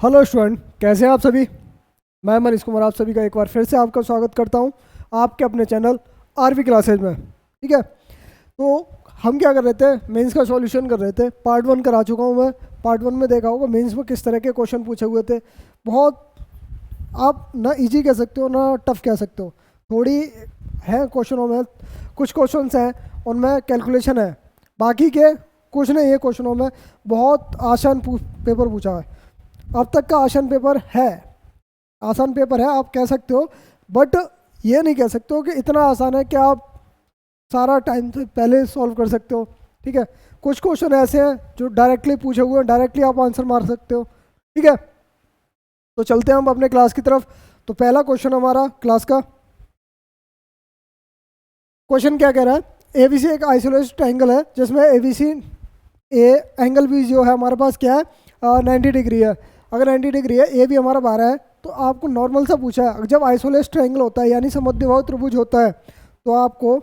Hello student, कैसे हैं आप सभी। मैं मनीष कुमार आप सभी का एक बार फिर से आपका स्वागत करता हूं आपके अपने चैनल आरवी क्लासेज में। ठीक है, तो हम क्या कर रहे थे, मेंस का सॉल्यूशन कर रहे थे। पार्ट 1 करा चुका हूं मैं। पार्ट 1 में देखा होगा मेंस में किस तरह के क्वेश्चन पूछे हुए थे। बहुत आप ना इजी कह सकते हो ना टफ कह सकते हो। थोड़ी है क्वेश्चनों में, कुछ क्वेश्चंस हैं उनमें कैलकुलेशन है, बाकी के कुछ नहीं। ये क्वेश्चनों में बहुत आसान पेपर पूछा है। अब तक का आसान पेपर है, आसान पेपर है आप कह सकते हो, बट ये नहीं कह सकते हो कि इतना आसान है कि आप सारा टाइम से पहले सॉल्व कर सकते हो। ठीक है, कुछ क्वेश्चन ऐसे हैं जो डायरेक्टली पूछे हुए हैं, डायरेक्टली आप आंसर मार सकते हो। ठीक है, तो चलते हैं हम अपने क्लास की तरफ। तो पहला क्वेश्चन हमारा क्लास का क्वेश्चन क्या कह रहा है। एबीसी एक आइसोलेटेड ट्रायंगल है जिसमें एबीसी ए एंगल भी जो है हमारे पास क्या है 90 डिग्री है। अगर 90 डिग्री है, ए भी हमारा 12 है, तो आपको नॉर्मल सा पूछा है। जब आइसोलेटेड ट्रायंगल होता है यानी समद्विबाहु त्रिभुज होता है, तो आपको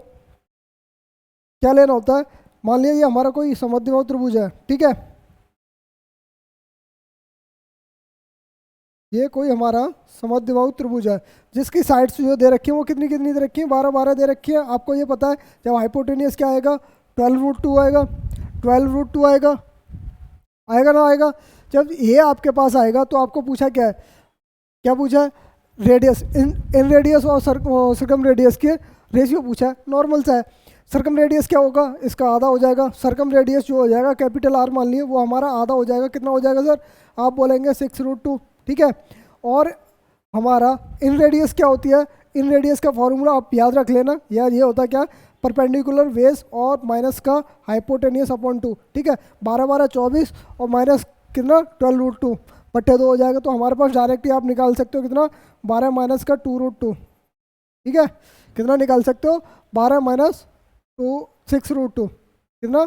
क्या लेना होता है। मान लिया ये हमारा कोई समद्विबाहु त्रिभुज है, ठीक है, ये कोई हमारा समद्विबाहु त्रिभुज है जिसकी साइड्स जो दे रखी है वो कितनी कितनी दे रखी है, 12 12 दे रखी है। आपको ये पता है जब हाइपोटेनियस क्या आएगा, 12√2 आएगा। 12√2 आएगा, आएगा ना आएगा। जब ये आपके पास आएगा तो आपको पूछा क्या है, क्या पूछा है, रेडियस इन रेडियस और सर्कम रेडियस के रेशियो पूछा है। नॉर्मल सा है। सर्कम रेडियस क्या होगा, इसका आधा हो जाएगा। सर्कम रेडियस जो हो जाएगा कैपिटल आर मान लिए, वो हमारा आधा हो जाएगा। कितना हो जाएगा सर, आप बोलेंगे 6√2। ठीक है, और हमारा इन रेडियस क्या होती है, इन रेडियस का फॉर्मूला आप याद रख लेना यार, ये होता है क्या, परपेंडिकुलर बेस और माइनस का हाइपोटेनियस अपॉन 2। ठीक है, 12 12 24 और माइनस कितना 12√2 बट्टे 2 हो जाएगा। तो हमारे पास डायरेक्टली आप निकाल सकते हो कितना, 12 माइनस का 2√2। ठीक है, कितना निकाल सकते हो, 12 माइनस 6√2 कितना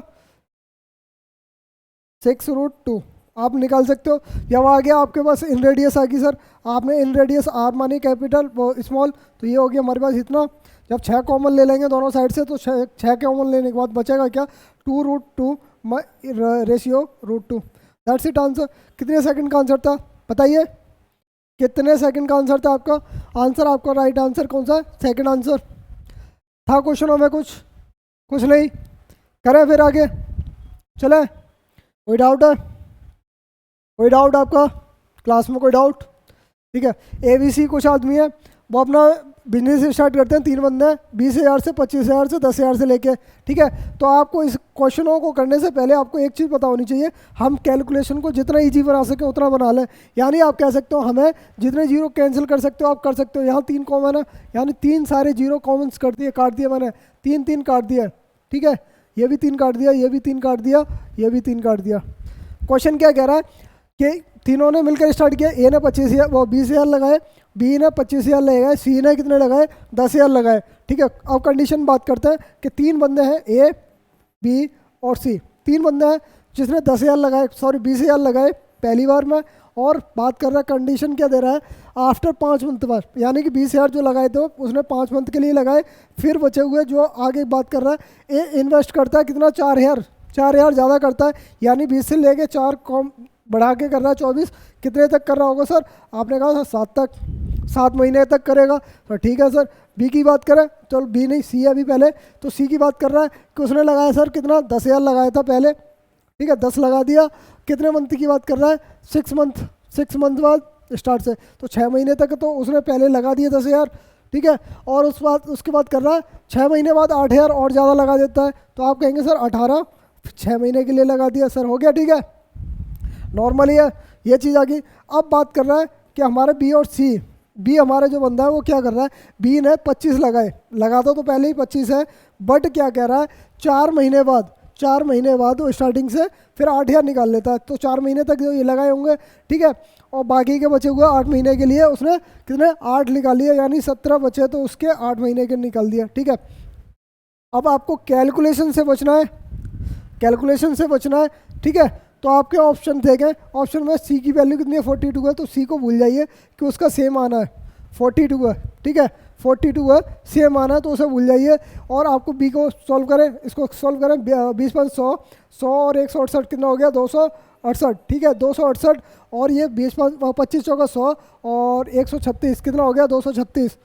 6√2 आप निकाल सकते हो। जब आ गया आपके पास इन रेडियस आ गई सर, आपने इन रेडियस आर मानी कैपिटल वो स्मॉल, तो ये हो गया हमारे पास इतना। जब 6 कॉमन ले लेंगे दोनों साइड से, तो 6 कॉमन लेने के बाद बचेगा क्या, 2√2 रेशियो √2। That's it answer. कितने सेकंड का आंसर था बताइए, कितने सेकंड का आंसर था आपका आंसर। आपका राइट आंसर कौन सा है, सेकंड आंसर था। क्वेश्चनों में कुछ नहीं करें, फिर आगे चले। कोई डाउट है, कोई डाउट आपका क्लास में, कोई डाउट। ठीक है, एबीसी कुछ आदमी है वो अपना बिजनेस स्टार्ट करते हैं, 3 बंदे हैं, 20,000 से 25,000 से 10,000 से लेके। ठीक है, तो आपको इस क्वेश्चनों को करने से पहले आपको एक चीज़ पता होनी चाहिए, हम कैलकुलेशन को जितना इजी बना सके उतना बना लें। यानी आप कह सकते हो हमें जितने जीरो कैंसिल कर सकते हो आप कर सकते हो। यहाँ 3 कॉमन है, यानी 3 सारे जीरो कॉमन कर दिए, काट दिए मैंने, 3 3 काट दिया। ठीक है, ये भी 3 काट दिया, ये भी 3 काट दिया, ये भी 3 काट दिया। क्वेश्चन क्या कह रहा है कि तीनों ने मिलकर स्टार्ट किया। ए ने 25,000 वो 20,000 लगाए, बी ने 25,000 लगाए, सी ने कितने लगाए 10,000 लगाए। ठीक है, अब कंडीशन बात करते हैं कि 3 बंदे हैं, ए बी और सी। 3 बंदे हैं जिसने 10,000 लगाए, सॉरी 20,000 लगाए पहली बार में, और बात कर रहा है कंडीशन क्या दे रहा है, आफ्टर 5 मंथ बाद, यानी कि 20,000 जो लगाए थे उसने 5 मंथ के लिए लगाए। फिर बचे हुए जो आगे बात कर रहा है, ए इन्वेस्ट करता है कितना 4,000 ज़्यादा करता है, यानी 20 से लेके 4 कॉम बढ़ा के कर रहा है 24। कितने तक कर रहा होगा सर, आपने कहा सर 7 तक, 7 महीने तक करेगा। तो ठीक है सर, बी की बात करें, चलो बी नहीं सी है अभी पहले, तो सी की बात कर रहा है कि उसने लगाया सर कितना 10,000 लगाया था पहले। ठीक है, 10 लगा दिया। कितने मंथ की बात कर रहा है, 6 मंथ, 6 मंथ बाद स्टार्ट से, तो 6 महीने तक तो उसने पहले लगा दिए 10,000। ठीक है, और उसके बाद कर रहा है 6 महीने बाद 8,000 और ज़्यादा लगा देता है, तो आप कहेंगे सर 18 6 महीने के लिए लगा दिया सर, हो गया। ठीक है, नॉर्मली है, ये चीज़ आ गई। अब बात कर रहा है कि हमारे बी और सी, बी हमारा जो बंदा है वो क्या कर रहा है, बी ने 25 लगाए, लगाता तो पहले ही 25 है, बट क्या कह रहा है 4 महीने बाद, 4 महीने बाद वो स्टार्टिंग से फिर 8,000 निकाल लेता है, तो 4 महीने तक जो ये लगाए होंगे। ठीक है, और बाकी के बचे हुए 8 महीने के लिए उसने कितने 8 निकाल लिए, यानी 17 बचे, तो उसके 8 महीने के निकाल दिया। ठीक है, अब आपको कैलकुलेशन से बचना है, कैलकुलेशन से बचना है। ठीक है, तो आपके ऑप्शन देखें, ऑप्शन में सी की वैल्यू कितनी है 42 है, तो सी को भूल जाइए कि उसका सेम आना है 42 है। ठीक है, 42 है, सेम आना है तो उसे भूल जाइए। और आपको बी को सॉल्व करें, इसको सॉल्व करें, 20 5 100, 100 और 168 कितना हो गया 268, ठीक है 268। और ये 20 25 चौका 100 और 136 कितना हो गया 236,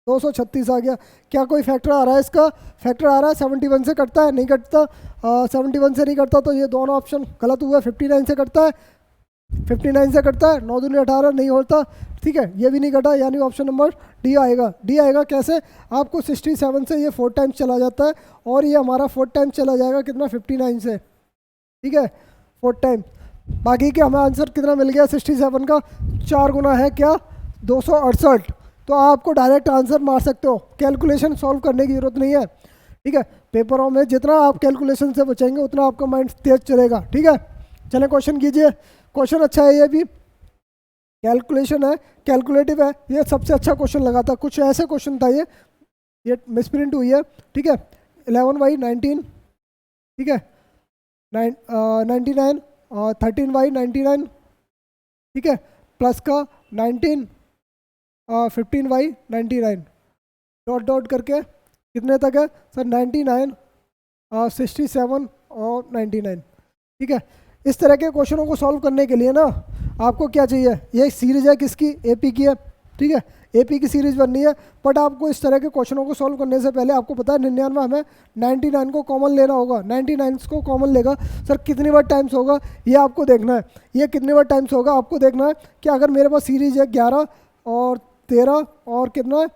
236 आ गया। क्या कोई फैक्टर आ रहा है इसका? फैक्टर आ रहा है, 71 से कटता है, नहीं कटता, 71 से नहीं कटता, तो ये दोनों ऑप्शन गलत हुआ। 59 से कटता है, 59 से कटता है, 9 दूनी 18 नहीं होता, ठीक है ये भी नहीं कटा, यानी ऑप्शन नंबर डी आएगा। डी आएगा कैसे? आपको 67 से ये 4 टाइम्स चला जाता है और ये हमारा 4 टाइम्स चला जाएगा कितना 59 से, ठीक है 4 टाइम। बाकी के हमें आंसर कितना मिल गया 67 का 4 गुना है क्या 268। तो आपको डायरेक्ट आंसर मार सकते हो, कैलकुलेशन सॉल्व करने की ज़रूरत नहीं है, ठीक है। पेपरों में जितना आप कैलकुलेशन से बचेंगे उतना आपका माइंड तेज चलेगा, ठीक है। चलें क्वेश्चन कीजिए। क्वेश्चन अच्छा है, ये भी कैलकुलेशन है, कैलकुलेटिव है, ये सबसे अच्छा क्वेश्चन लगा था। कुछ ऐसे क्वेश्चन था ये मिसप्रिंट हुई है, ठीक है। 11/19, ठीक है 99 और 13/99, ठीक है प्लस का 19 15/99 डॉट डॉट करके कितने तक है सर 99 67 और 99, ठीक है। इस तरह के क्वेश्चनों को सॉल्व करने के लिए ना आपको क्या चाहिए, ये सीरीज है किसकी, एपी की है, ठीक है एपी की सीरीज बननी है। बट आपको इस तरह के क्वेश्चनों को सॉल्व करने से पहले आपको पता है 99 हमें 99 को कॉमन लेना होगा। 99 को कॉमन लेगा सर कितनी बार टाइम्स होगा ये आपको देखना है, ये कितनी बार टाइम्स होगा आपको देखना है कि अगर मेरे पास सीरीज है 11 और 13 और कितना है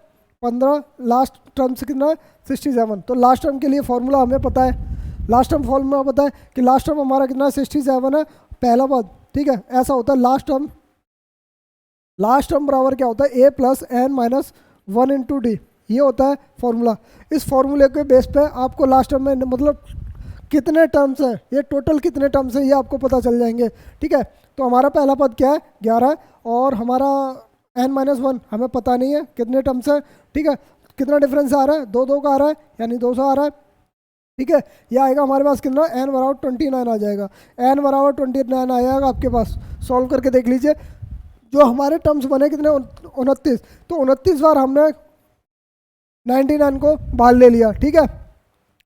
15, लास्ट टर्म से कितना है 67, तो लास्ट टर्म के लिए फॉर्मूला हमें पता है, लास्ट टर्म फॉर्मूला पता है कि लास्ट टर्म हमारा कितना 67 है पहला पद, ठीक है। ऐसा होता है लास्ट टर्म बराबर क्या होता है a plus n minus 1 into d, ये होता है फॉर्मूला। इस फॉर्मूले के बेस पे आपको लास्ट टर्म में मतलब कितने टर्म्स हैं, ये टोटल कितने टर्म्स हैं ये आपको पता चल जाएंगे, ठीक है। तो हमारा पहला पद क्या है 11 और हमारा n-1 हमें पता नहीं है कितने टर्म्स है, ठीक है। कितना डिफरेंस आ रहा है 2 का आ रहा है यानी 200 आ रहा है, ठीक है। ये आएगा हमारे पास कितना n बराबर 29 आ जाएगा, n बराबर 29 आएगा आपके पास। सॉल्व करके देख लीजिए, जो हमारे टर्म्स बने कितने 29, तो 29 बार हमने 99 को बाहर ले लिया, ठीक है।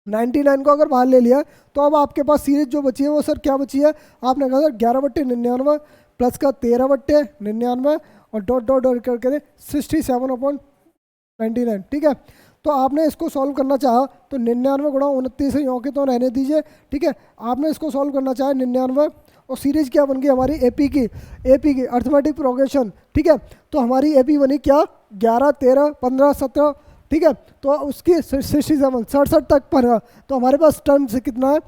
99 को अगर बाहर ले लिया तो अब आपके पास सीरीज जो बची है वो सर क्या बची है, आपने कहा सर 11/99 प्लस का 13/99 और डॉट डॉट डॉट करके 67/99, ठीक है। तो आपने इसको सॉल्व करना चाहा तो 99 गुणा 29 है यों के तो रहने दीजिए, ठीक है। आपने इसको सॉल्व करना चाहा 99 और सीरीज क्या बन गई हमारी एपी की अर्थमेटिक प्रोग्रेशन, ठीक है। तो हमारी एपी बनी क्या 11 13 15 17, ठीक है। तो उसकी 67 तक पर, तो हमारे पास टर्म से कितना है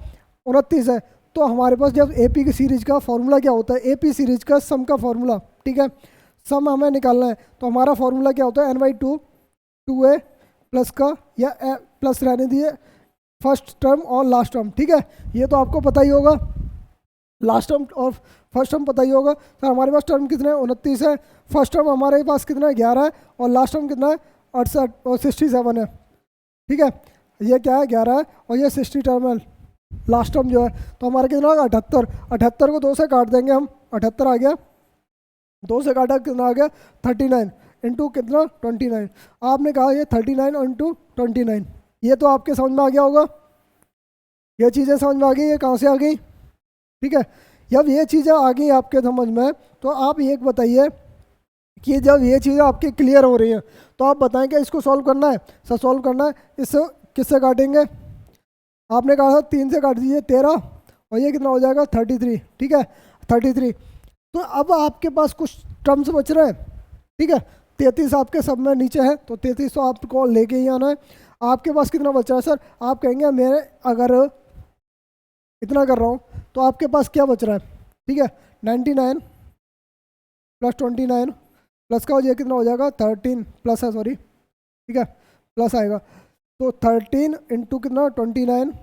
29 है। तो हमारे पास जब एपी की सीरीज का फॉर्मूला क्या होता है, एपी सीरीज का सम का फॉर्मूला, ठीक है। सम हमें निकालना है तो हमारा फॉर्मूला क्या होता है n/2 2a प्लस का या प्लस रहने दिए फर्स्ट टर्म और लास्ट टर्म, ठीक है। ये तो आपको पता ही होगा, लास्ट टर्म और फर्स्ट टर्म पता ही होगा। तो हमारे पास टर्म कितने 29 है, फर्स्ट टर्म हमारे पास कितना है 11 है और लास्ट टर्म कितना है 68 और 67 है, ठीक है। ये क्या है 11 है और ये 60 टर्म है लास्ट टर्म जो है। तो हमारा कितना होगा 78, 78 को 2 से काट देंगे हम, 78 आ गया, 2 से काटा कितना आ गया 39 इंटू कितना 29। आपने कहा ये 39 इंटू 29, ये तो आपके समझ में आ गया होगा, ये चीज़ें समझ में आ गई, ये कहाँ से आ गई, ठीक है। जब ये चीज़ें आ गई आपके समझ में तो आप एक बताइए कि जब ये चीज़ें आपकी क्लियर हो रही हैं तो आप बताएं कि इसको सॉल्व करना है सर, सॉल्व करना है। इससे किससे काटेंगे, आपने कहा था 3 से काट दीजिए 13 और ये कितना हो जाएगा 33, ठीक है 33। तो अब आपके पास कुछ टर्म्स बच रहे हैं, ठीक है 33 आपके सब में नीचे है तो 33 तो आपको लेके ही आना है। आपके पास कितना बच रहा है सर, आप कहेंगे मैं अगर इतना कर रहा हूँ तो आपके पास क्या बच रहा है, ठीक है 99 प्लस 29 प्लस का ये कितना हो जाएगा 13 प्लस है सॉरी, ठीक है प्लस आएगा। तो 13 इंटू कितना 29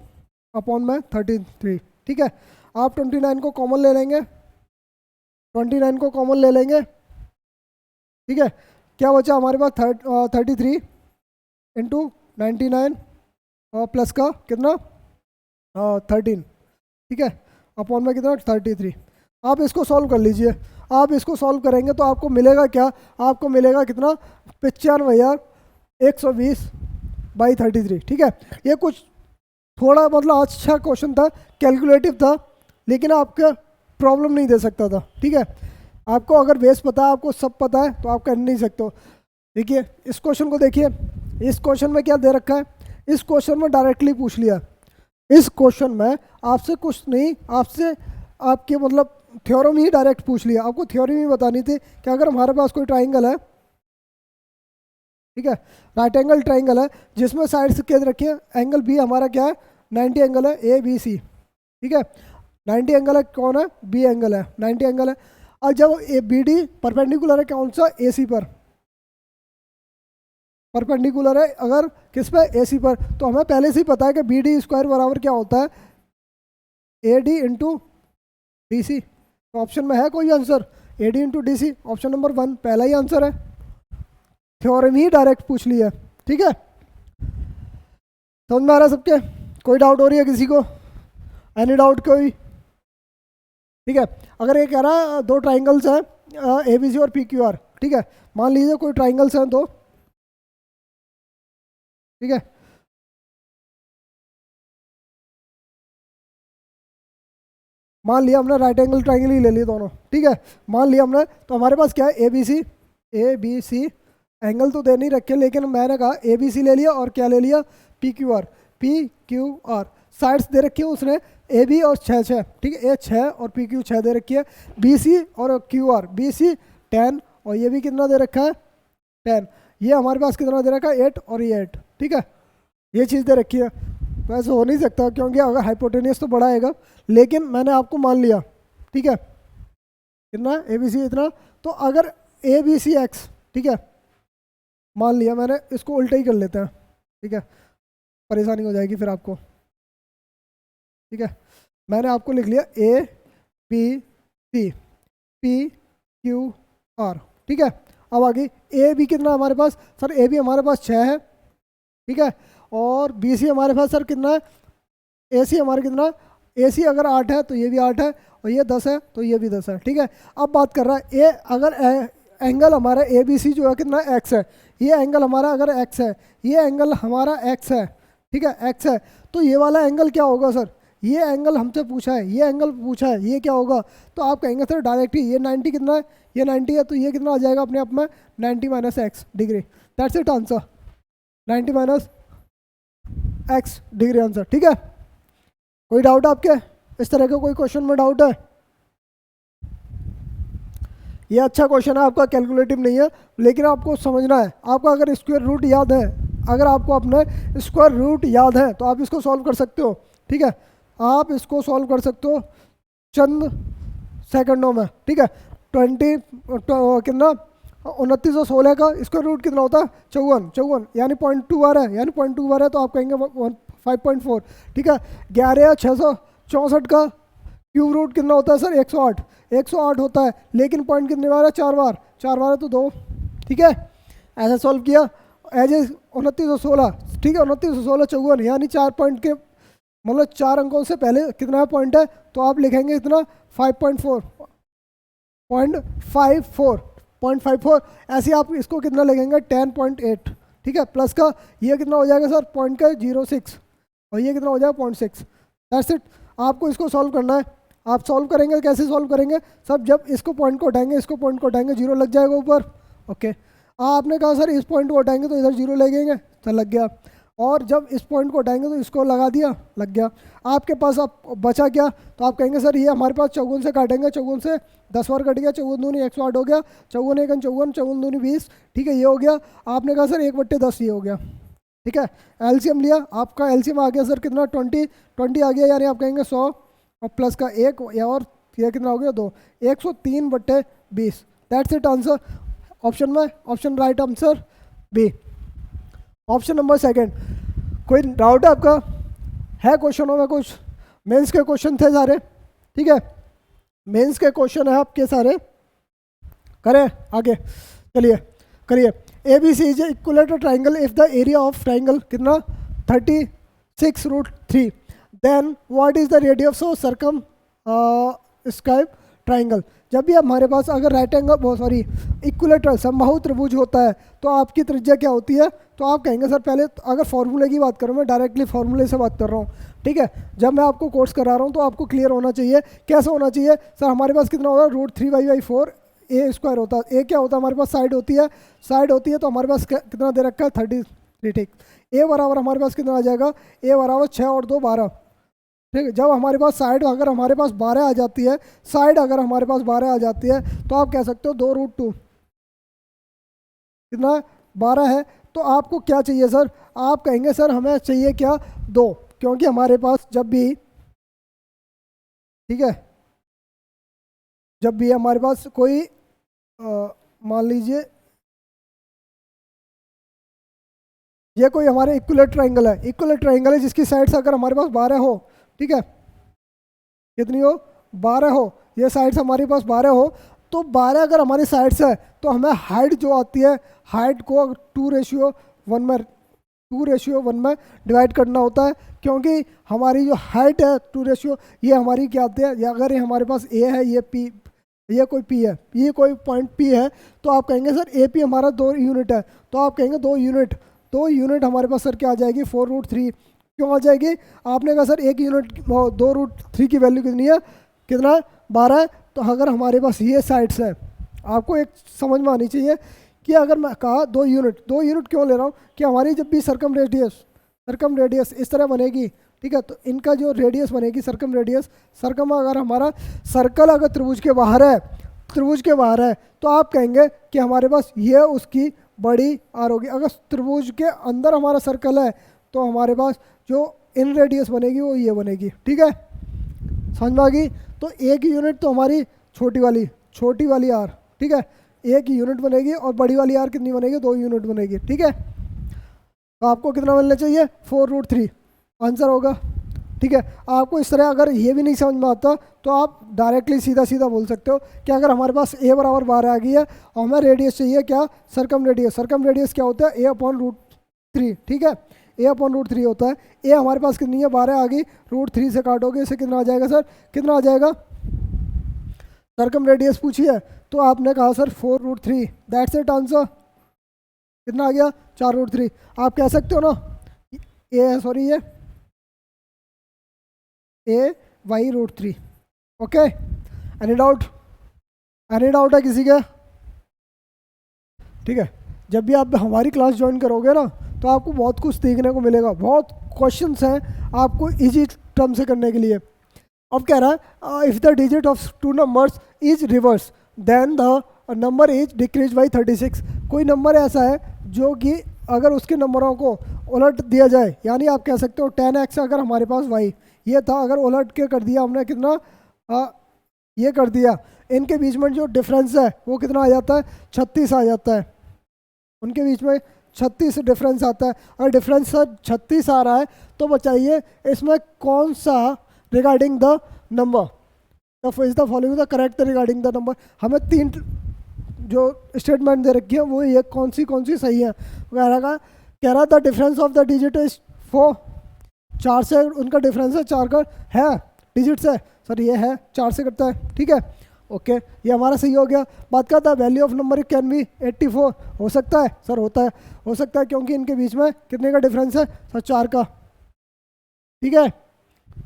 अपॉन में 33, ठीक है। आप 29 को कॉमन ले लेंगे, 29 को कॉमन ले लेंगे, ठीक है। क्या बचा हमारे पास 33 इंटू 99 और प्लस का कितना 13, ठीक है अपॉन में कितना 33। आप इसको सॉल्व कर लीजिए, आप इसको सॉल्व करेंगे तो आपको मिलेगा क्या, आपको मिलेगा कितना 95,000 120/33, ठीक है। ये कुछ थोड़ा मतलब अच्छा क्वेश्चन था, कैलकुलेटिव था, लेकिन आपका प्रॉब्लम नहीं दे सकता था, ठीक है। आपको अगर बेस पता है, आपको सब पता है, तो आप कर नहीं सकते हो। देखिए इस क्वेश्चन को देखिए, इस क्वेश्चन में क्या दे रखा है, इस क्वेश्चन में डायरेक्टली पूछ लिया। इस क्वेश्चन में आपसे कुछ नहीं, आपसे आपके मतलब थ्योरम ही डायरेक्ट पूछ लिया। आपको थ्योरम ही बतानी थी कि अगर हमारे पास कोई ट्राइंगल है, ठीक है, राइट एंगल ट्राइंगल है जिसमें साइड से क्या रखिए, एंगल बी हमारा क्या है, 90 एंगल है, ए बी सी, ठीक है। 90 एंगल है, कौन है, बी एंगल है, 90 एंगल है। और जब ए बी डी परपेंडिकुलर है कौन सा, ए सी पर, परपेंडिकुलर है अगर किस पे, ए सी पर, तो हमें पहले से ही पता है कि बी डी स्क्वायर बराबर क्या होता है, A D into D C. तो ऑप्शन में है कोई answer, A D into D C, option number 1 पहला ही आंसर है। थ्योरम ही डायरेक्ट पूछ लिया, ठीक है। समझ में आ रहा है सबके, कोई डाउट हो रही है किसी को, एनी डाउट कोई, ठीक है। अगर ये कह रहा है दो ट्राइंगल्स हैं ए बी सी और पी क्यू आर, ठीक है, मान लीजिए कोई ट्राइंगल्स हैं दो, ठीक है। मान लिया हमने राइट एंगल ट्राइंगल ही ले लिए दोनों, ठीक है, मान लिया हमने। तो हमारे पास क्या है, ए बी सी एंगल तो दे नहीं रखे, लेकिन मैंने कहा ए बी सी ले लिया और क्या ले लिया, पी क्यू आर साइड्स दे रखी है उसने, ए बी और 6 ठीक है, ए 6 और पी क्यू 6 दे रखी है। बी सी और क्यू आर, बी सी 10 और ये भी कितना दे रखा है, 10। ये हमारे पास कितना दे रखा है, 8 और ये 8, ठीक है। ये चीज़ दे रखी है, तो ऐसे हो नहीं सकता क्योंकि अगर हाइपोटेनियस तो बड़ा आएगा, लेकिन मैंने आपको मान लिया, ठीक है, कितना ए बी सी इतना। तो अगर ए बी सी एक्स, ठीक है, मान लिया मैंने, इसको उल्टा ही कर लेते हैं, ठीक है, परेशानी हो जाएगी फिर आपको, ठीक है। मैंने आपको लिख लिया A B C P Q R, ठीक है। अब आगे ए बी कितना हमारे पास, सर ए बी हमारे पास 6 है, ठीक है, और बी सी हमारे पास सर कितना है, ए सी हमारे कितना, ए सी अगर 8 है तो ये भी 8 है, और ये 10 है तो ये भी 10 है, ठीक है। अब बात कर रहा है ए, अगर एंगल हमारा ए बी सी जो है कितना एक्स है, ये एंगल हमारा अगर एक्स है, ये एंगल हमारा एक्स है, ठीक है, एक्स है, तो ये वाला एंगल क्या होगा सर, ये एंगल हमसे पूछा है, ये एंगल पूछा है, ये क्या होगा। तो आप कहेंगे सर डायरेक्ट ही ये 90 कितना है, ये 90 है, तो ये कितना आ जाएगा अपने आप में 90 minus x degree, that's it answer, 90 minus x degree answer, ठीक है। कोई डाउट आपके, इस तरह का कोई क्वेश्चन में डाउट है। ये अच्छा क्वेश्चन है आपका, कैलकुलेटिव नहीं है, लेकिन आपको समझना है। आपका अगर स्क्वायर रूट याद है, अगर आपको अपने स्क्वायर रूट याद है तो आप इसको सॉल्व कर सकते हो, ठीक है, आप इसको सॉल्व कर सकते हो चंद सेकंडों में, ठीक है। 20 कितना 2916 का स्क्वायर रूट कितना होता है, 54 यानी 0.2 आ रहा है, यानी 0.2 आ रहा है, तो आप कहेंगे 5.4, ठीक है। 11/664 का क्यूब रूट कितना होता है सर, 108 होता है, लेकिन पॉइंट कितने बार है, 4 बार, 4 बार है तो 2, ठीक है। ऐसा सॉल्व किया, एज ए 2916, ठीक है, 2916 54 यानी 4 पॉइंट के मतलब 4 अंकों से पहले कितना पॉइंट है, तो आप लिखेंगे इतना 5.4 ऐसे आप इसको कितना लिखेंगे 10.8, ठीक है, प्लस का ये कितना हो जाएगा सर पॉइंट का 0.6 और ये कितना हो जाएगा 0.6, दैट्स इट। आपको इसको सॉल्व करना है। आप सॉल्व करेंगे, कैसे सॉल्व करेंगे, सब जब इसको पॉइंट को उठाएंगे, इसको पॉइंट को उठाएंगे, 0 लग जाएगा ऊपर, ओके। आपने कहा सर इस पॉइंट को उठाएंगे तो इधर 0 लगेंगे, तो लग गया, और जब इस पॉइंट को उठाएंगे तो इसको लगा दिया, लग गया। आपके पास अब बचा क्या, तो आप कहेंगे सर ये हमारे पास 54 से काटेंगे, 54 से 10 बार कट गया, 54 दूनी 108 हो गया, 54 1 54, 54 दूनी 20, ठीक है, ये हो गया। आपने कहा सर 1/10 ये हो गया, ठीक है। एलसीएम लिया, आपका एलसीएम आ गया सर कितना 20 आ गया, यानी आप कहेंगे 100 और प्लस का 1 या और ये कितना हो गया 2, 103/20, दैट्स इट आंसर। ऑप्शन में option right answer B, option number second. कोई डाउट है आपका, है क्वेश्चनों में कुछ, मेंस के क्वेश्चन थे सारे, ठीक है, मेंस के क्वेश्चन है आपके सारे, करें आगे, चलिए करिए। A B C is equilateral triangle if the area of triangle कितना 36√3, then what is the radius of circum square triangle, जब भी हमारे पास अगर राइट एंगल सॉरी इक्विलेटरल समबाहु त्रिभुज होता है तो आपकी त्रिज्या क्या होती है, तो आप कहेंगे सर पहले अगर फॉर्मूले की बात करूँ, मैं डायरेक्टली फॉर्मूले से बात कर रहा हूँ, ठीक है। जब मैं आपको कोर्स करा रहा हूँ तो आपको क्लियर होना चाहिए। कैसे होना चाहिए सर, हमारे पास कितना होगा √3y/4 ए स्क्वायर होता है। ए क्या होता है हमारे पास, साइड होती है, साइड होती है तो हमारे पास कितना दे रखा है 33, ठीक। ए बराबर हमारे पास कितना आ जाएगा, ए बराबर 6 और 2 12, ठीक है। जब हमारे पास साइड अगर हमारे पास 12 आ जाती है, साइड अगर हमारे पास 12 आ जाती है तो आप कह सकते हो 2√2 कितना 12 है। तो आपको क्या चाहिए सर, आप कहेंगे सर हमें चाहिए क्या 2, क्योंकि हमारे पास जब भी, ठीक है, जब भी हमारे पास कोई मान लीजिए ये कोई हमारे इक्विलेटरल ट्रायंगल है, इक्विलेटरल ट्रायंगल है जिसकी साइड्स अगर हमारे पास 12 हो, ठीक है, कितनी हो 12 हो, ये साइड्स हमारे पास 12 हो, तो 12 अगर हमारी साइड्स है तो हमें हाइट जो आती है, हाइट को 2:1 में डिवाइड करना होता है, क्योंकि हमारी जो हाइट है 2 ये हमारी क्या आती है, या अगर ये हमारे पास ए है, ये पी, ये कोई पी है, ये कोई पॉइंट पी है, तो आप कहेंगे सर ए पी हमारा 2 यूनिट है, तो आप कहेंगे 2 यूनिट हमारे पास सर क्या आ जाएगी 4√3। क्यों आ जाएगी, आपने कहा सर 1 यूनिट 2√3 की वैल्यू कितनी है, कितना 12 है। तो अगर हमारे पास ये साइड्स है, आपको एक समझ में आनी चाहिए कि अगर मैं कहा 2 यूनिट क्यों ले रहा हूँ, कि हमारी जब भी सर्कम रेडियस इस तरह बनेगी, ठीक है, तो इनका जो रेडियस बनेगी सर्कम अगर हमारा सर्कल अगर त्रिभुज के बाहर है तो आप कहेंगे कि हमारे पास ये उसकी बड़ी आर होगी। अगर त्रिभुज के अंदर हमारा सर्कल है तो हमारे पास जो इन रेडियस बनेगी वो ये बनेगी, ठीक है, समझ में आ गई। तो 1 यूनिट तो हमारी छोटी वाली आर, ठीक है, 1 यूनिट बनेगी, और बड़ी वाली आर कितनी बनेगी 2 यूनिट बनेगी, ठीक है। तो आपको कितना मिलना चाहिए 4√3 आंसर होगा, ठीक है। आपको इस तरह अगर ये भी नहीं समझ में आता तो आप डायरेक्टली सीधा बोल सकते हो कि अगर हमारे पास ए बराबर 12 आ गई है और हमें रेडियस चाहिए क्या, सर्कम रेडियस क्या होता है a/√3, ठीक है, a/√3 होता है। ए हमारे पास कितनी है 12 आ गई, √3 से काटोगे इसे कितना आ जाएगा सर, कितना आ जाएगा, सर्कम रेडियस पूछिए तो आपने कहा सर 4√3, दैट्स इट आंसर। कितना आ गया 4√3। आप कह सकते हो ना ये a/√3, ओके। एनी डाउट है किसी का, ठीक है। जब भी आप हमारी क्लास ज्वाइन करोगे ना तो आपको बहुत कुछ सीखने को मिलेगा, बहुत क्वेश्चंस हैं आपको इजी टर्म से करने के लिए। अब कह रहा है if the digit of 2 numbers is reverse then the number is decrease by 36। कोई नंबर ऐसा है जो कि अगर उसके नंबरों को उलट दिया जाए, यानी आप कह सकते हो 10x अगर हमारे पास y ये था, अगर उलट के कर दिया हमने कितना ये कर दिया, इनके बीच में जो डिफरेंस है वो कितना आ जाता है 36 आ जाता है, उनके बीच में 36 डिफरेंस आता है। और डिफरेंस 36 आ रहा है तो बताइए इसमें कौन सा regarding the number is the following the correct regarding the number. हमें 3 जो स्टेटमेंट दे रखी है वो ये कौन सी सही है, कह रहा था difference of the digit is 4, 4 से उनका डिफरेंस है, 4 का है डिजिट से, सर ये है 4 से करता है, ठीक है, ओके, ये हमारा सही हो गया। बात करता है value of number can be 84, हो सकता है सर, हो सकता है क्योंकि इनके बीच में कितने का डिफरेंस है सर 4 का, ठीक है,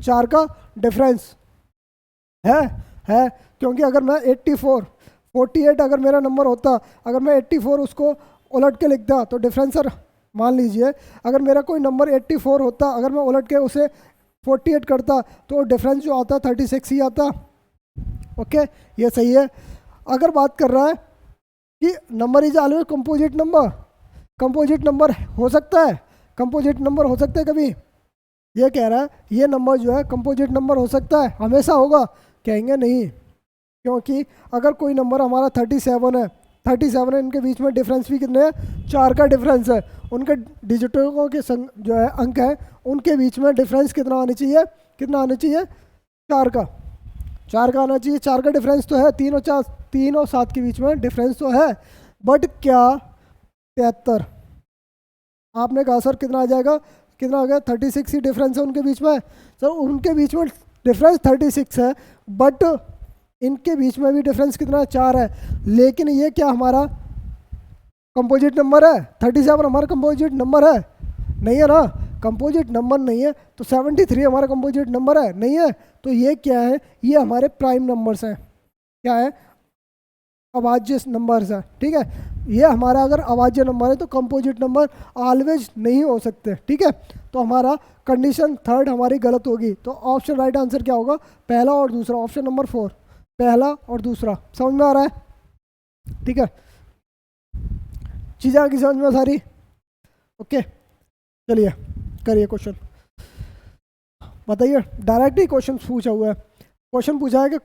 4 का डिफरेंस है क्योंकि अगर मैं 48 अगर मेरा नंबर होता, अगर मैं 84 उसको उलट के लिखता तो डिफरेंस सर मान लीजिए अगर मेरा कोई नंबर 84 होता, अगर मैं उलट के उसे 48 करता तो डिफरेंस जो आता 36 ही आता, ओके, ये सही है। अगर बात कर रहा है कि number is always composite number हो सकता है कभी, ये कह रहा है ये नंबर जो है कंपोजिट नंबर हो सकता है, हमेशा होगा, कहेंगे नहीं, क्योंकि अगर कोई नंबर हमारा 37 है, इनके बीच में डिफरेंस भी कितने हैं 4 का डिफरेंस है, उनके डिजिटों के जो है अंक है उनके बीच में डिफरेंस कितना आना चाहिए 4 का आना चाहिए। 4 का डिफरेंस तो है, 3 और 7 के बीच में डिफरेंस तो है, बट क्या 73, आपने कहा सर कितना आ जाएगा, कितना आ गया 36 ही डिफरेंस है उनके बीच में, सर उनके बीच में डिफरेंस 36 है, बट इनके बीच में भी डिफरेंस कितना है, 4 है। लेकिन ये क्या हमारा कंपोजिट नंबर है? 37 हमारा कंपोजिट नंबर है? नहीं है ना, कंपोजिट नंबर नहीं है। तो 73 हमारा कंपोजिट नंबर है? नहीं है। तो ये क्या है, ये हमारे प्राइम नंबर्स हैं। क्या है? अभाज्य नंबर्स है। ठीक है, ये हमारा अगर अभाज्य नंबर है तो कंपोजिट नंबर ऑलवेज नहीं हो सकते। ठीक है, तो हमारा कंडीशन थर्ड हमारी गलत होगी। तो ऑप्शन राइट आंसर क्या होगा, पहला और दूसरा, ऑप्शन नंबर 4, पहला और दूसरा। समझ में आ रहा है? ठीक है, चीज़ें आ गई समझ में सारी? ओके, चलिए करिए क्वेश्चन। बताइए, डायरेक्ट ही क्वेश्चन पूछा हुआ है। क्वेश्चन पूछा है कि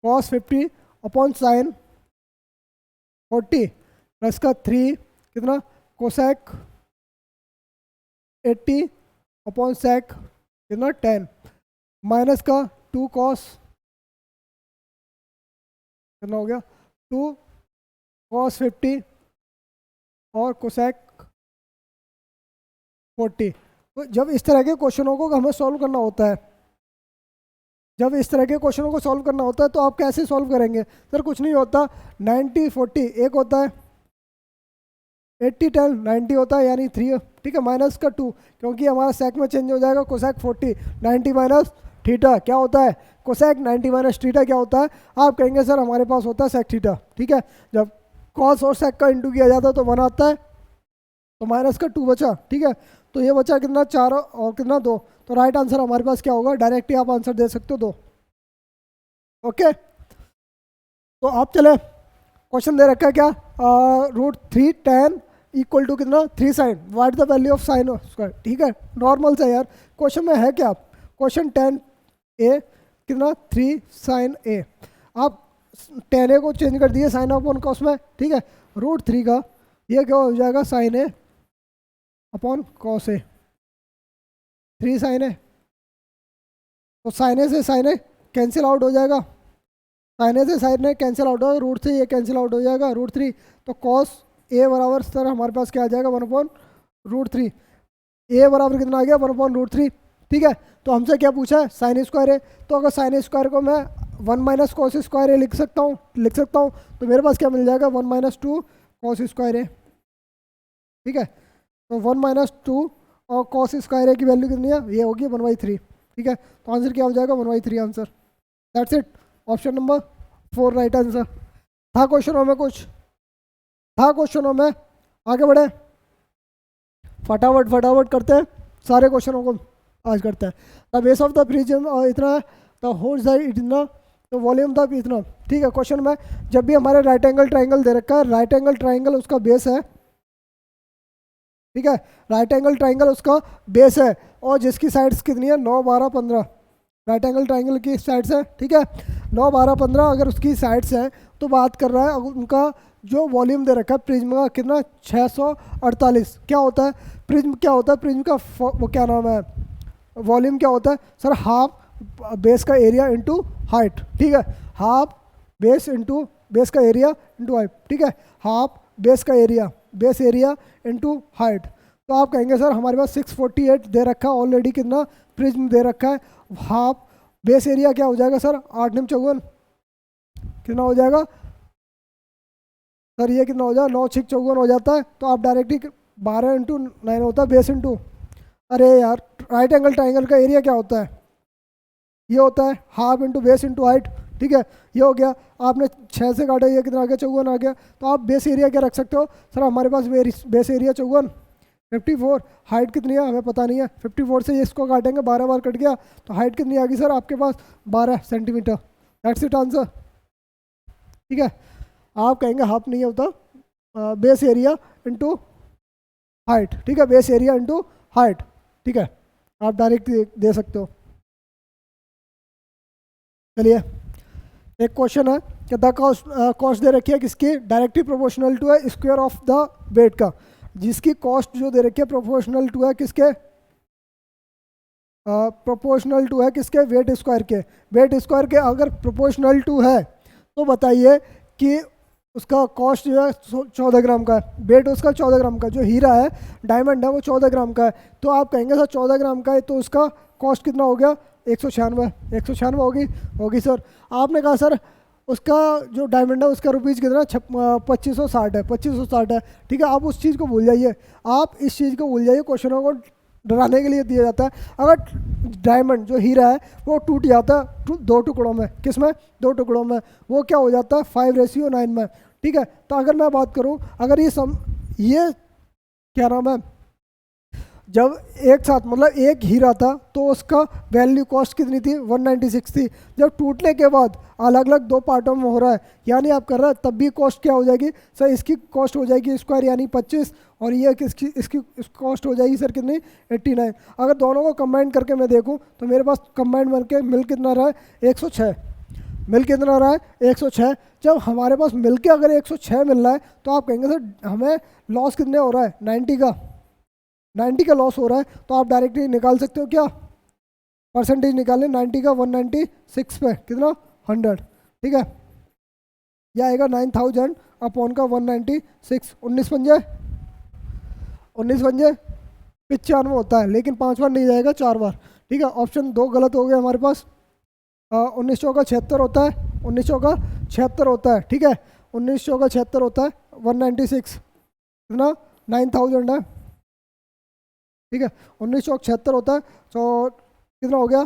cos 50 अपॉन साइन 40 प्लस का 3 कितना कोसेक 80 अपॉन सेक कितना 10 माइनस का 2 cos कितना हो गया 2 cos 50 और कोसेक 40। तो जब इस तरह के क्वेश्चनों को हमें सॉल्व करना होता है, जब इस तरह के क्वेश्चनों को सॉल्व करना होता है तो आप कैसे सॉल्व करेंगे? सर कुछ नहीं होता, 90 40 एक होता है, 80 10 90 होता है यानी 3। ठीक है, माइनस का 2 क्योंकि हमारा सेक में चेंज हो जाएगा, कोसेक 40 90 माइनस थीटा क्या होता है, कोसेक 90 माइनस थीटा क्या होता है? आप कहेंगे सर हमारे पास होता है सेक थीटा। ठीक है, जब कॉस और सेक का इंटू किया जाता है तो 1 आता है, तो माइनस का 2 बचा। ठीक है, तो ये बचा कितना 4 और कितना 2। तो राइट आंसर हमारे पास क्या होगा, डायरेक्ट ही आप आंसर दे सकते हो 2। ओके, तो आप चले, क्वेश्चन दे रखा है क्या, √3 tan इक्वल टू कितना 3 sine, what the value of sine square. ठीक है, नॉर्मल से यार, क्वेश्चन में है क्या, क्वेश्चन tan a कितना 3 साइन a, आप tan a को चेंज कर दिए साइन अपॉन कॉस में। ठीक है, √3 का ये क्या हो जाएगा, sine a upon cos A, 3 sine A. तो साइन ए से साइन ए कैंसिल आउट हो जाएगा, साइन ए से साइन ए कैंसिल आउट होगा, √3 ये कैंसिल आउट हो जाएगा, √3। तो कॉस ए बराबर सर हमारे पास क्या आ जाएगा, 1/√3। ए बराबर कितना आ गया, 1/√3। ठीक है, तो हमसे क्या पूछा है, साइन स्क्वायर ए। तो अगर साइन स्क्वायर को मैं 1 माइनस कॉस स्क्वायर ए लिख सकता हूँ, तो मेरे पास क्या मिल जाएगा, 1 - 2 कॉस स्क्वायर ए। ठीक है, तो 1 - 2 और कॉस स्क्वायर ए की वैल्यू कितनी है, ये होगी 1/3। ठीक है, तो आंसर क्या हो जाएगा, 1/3 answer. That's it, option number 4 right answer. था क्वेश्चनों में कुछ, था क्वेश्चनों में, आगे बढ़े, फटाफट करते हैं सारे क्वेश्चनों को आज करते हैं। The base of the prism इतना है, द होल साइड इतना, तो वॉल्यूम था इतना। ठीक है, क्वेश्चन में जब भी हमारे राइट एंगल ट्राइंगल दे रखा है, राइट एंगल ट्राइंगल उसका बेस है। ठीक है, राइट एंगल ट्राइंगल उसका बेस है, और जिसकी साइड्स कितनी है, 9 12 15, राइट एंगल ट्राइंगल की साइड्स है। ठीक है, 9 12 15 अगर उसकी साइड्स है तो बात कर रहा है उनका जो वॉल्यूम दे रखा है प्रिज्म का कितना, 648। क्या होता है प्रिज्म, क्या होता है प्रिज्म का वो क्या नाम है, वॉल्यूम क्या होता है सर, हाफ बेस का एरिया इंटू हाइट। ठीक है, हाफ बेस इंटू बेस का एरिया इंटू हाइट। ठीक है, हाफ बेस का area, base area into height. तो आप कहेंगे सर हमारे पास 648 दे रखा है ऑलरेडी, कितना प्रिज्म दे रखा है, हाफ बेस एरिया क्या हो जाएगा सर, 8 9 54 कितना हो जाएगा सर, ये कितना हो जाएगा, 9 6 54 हो जाता है। तो आप डायरेक्टली 12 × 9 होता है बेस इंटू, अरे यार राइट एंगल ट्राइंगल का एरिया क्या होता है, ये होता है half into base into height. ठीक है, ये हो गया, आपने 6 से काटा, ये कितना आ गया 54 आ गया। तो आप बेस एरिया क्या रख सकते हो सर, हमारे पास बेस एरिया 54, 54, हाइट कितनी है हमें पता नहीं है, 54 से इसको काटेंगे 12 बार कट गया, तो हाइट कितनी आ गई सर आपके पास 12 सेंटीमीटर। That's it answer. ठीक है, आप कहेंगे हाफ नहीं होता, बेस एरिया इंटू हाइट। ठीक है, बेस एरिया इंटू हाइट। ठीक है, आप डायरेक्ट दे सकते हो। चलिए एक क्वेश्चन है कि द कॉस्ट दे रखी है किसकी, डायरेक्टली प्रोपोर्शनल टू है स्क्वायर ऑफ द वेट का, जिसकी कॉस्ट जो दे रखी है प्रोपोर्शनल टू है किसके, प्रोपोर्शनल टू है किसके, वेट स्क्वायर के। वेट स्क्वायर के अगर प्रोपोर्शनल टू है तो बताइए कि उसका कॉस्ट जो है 14 ग्राम का है, वेट उसका 14 ग्राम का, जो हीरा है डायमंड है वो 14 ग्राम का है। तो आप कहेंगे सर 14 ग्राम का है तो उसका कॉस्ट कितना हो गया, 196 होगी सर। आपने कहा सर उसका जो डायमंड है उसका रुपीज़ कितना 2560 है, 2560 है। ठीक है, आप उस चीज़ को भूल जाइए, आप इस चीज़ को भूल जाइए। क्वेश्चनों को डराने के लिए दिया जाता है। अगर डायमंड जो हीरा है वो टूट जाता है 2 टुकड़ों में, किस में 2 टुकड़ों में, वो क्या हो जाता है 5:9 में। ठीक है, तो अगर मैं बात करूं, अगर ये क्या नाम है, जब एक साथ मतलब एक हीरा था तो उसका वैल्यू कॉस्ट कितनी थी 196 थी। जब टूटने के बाद अलग अलग 2 पार्टों में हो रहा है, यानी आप कर रहे हैं, तब भी कॉस्ट क्या हो जाएगी सर, इसकी कॉस्ट हो जाएगी स्क्वायर यानी 25, और ये इसकी कॉस्ट हो जाएगी सर कितनी 89। अगर दोनों को कंबाइन करके मैं देखूं तो मेरे पास कंबाइन करके मिल कितना रहा है 106, मिल कितना रहा है 106। जब हमारे पास मिल के अगर 106 मिल रहा है तो आप कहेंगे सर हमें लॉस कितने हो रहा है 90 का लॉस हो रहा है, तो आप डायरेक्टली निकाल सकते हो क्या, परसेंटेज निकालें 90 का 196 पे कितना 100। ठीक है, यह आएगा 9000 अपॉन का 196, 19 पंजे 95 होता है, लेकिन 5 बार नहीं जाएगा 4 बार। ठीक है, ऑप्शन 2 गलत हो गया हमारे पास। 19 चौका 76 होता है, 19 चौका 76 होता है। ठीक है, 19 चौका 76 होता है, 196 कितना 9000 है। ठीक है, 19 चौक 76 होता है, तो कितना हो गया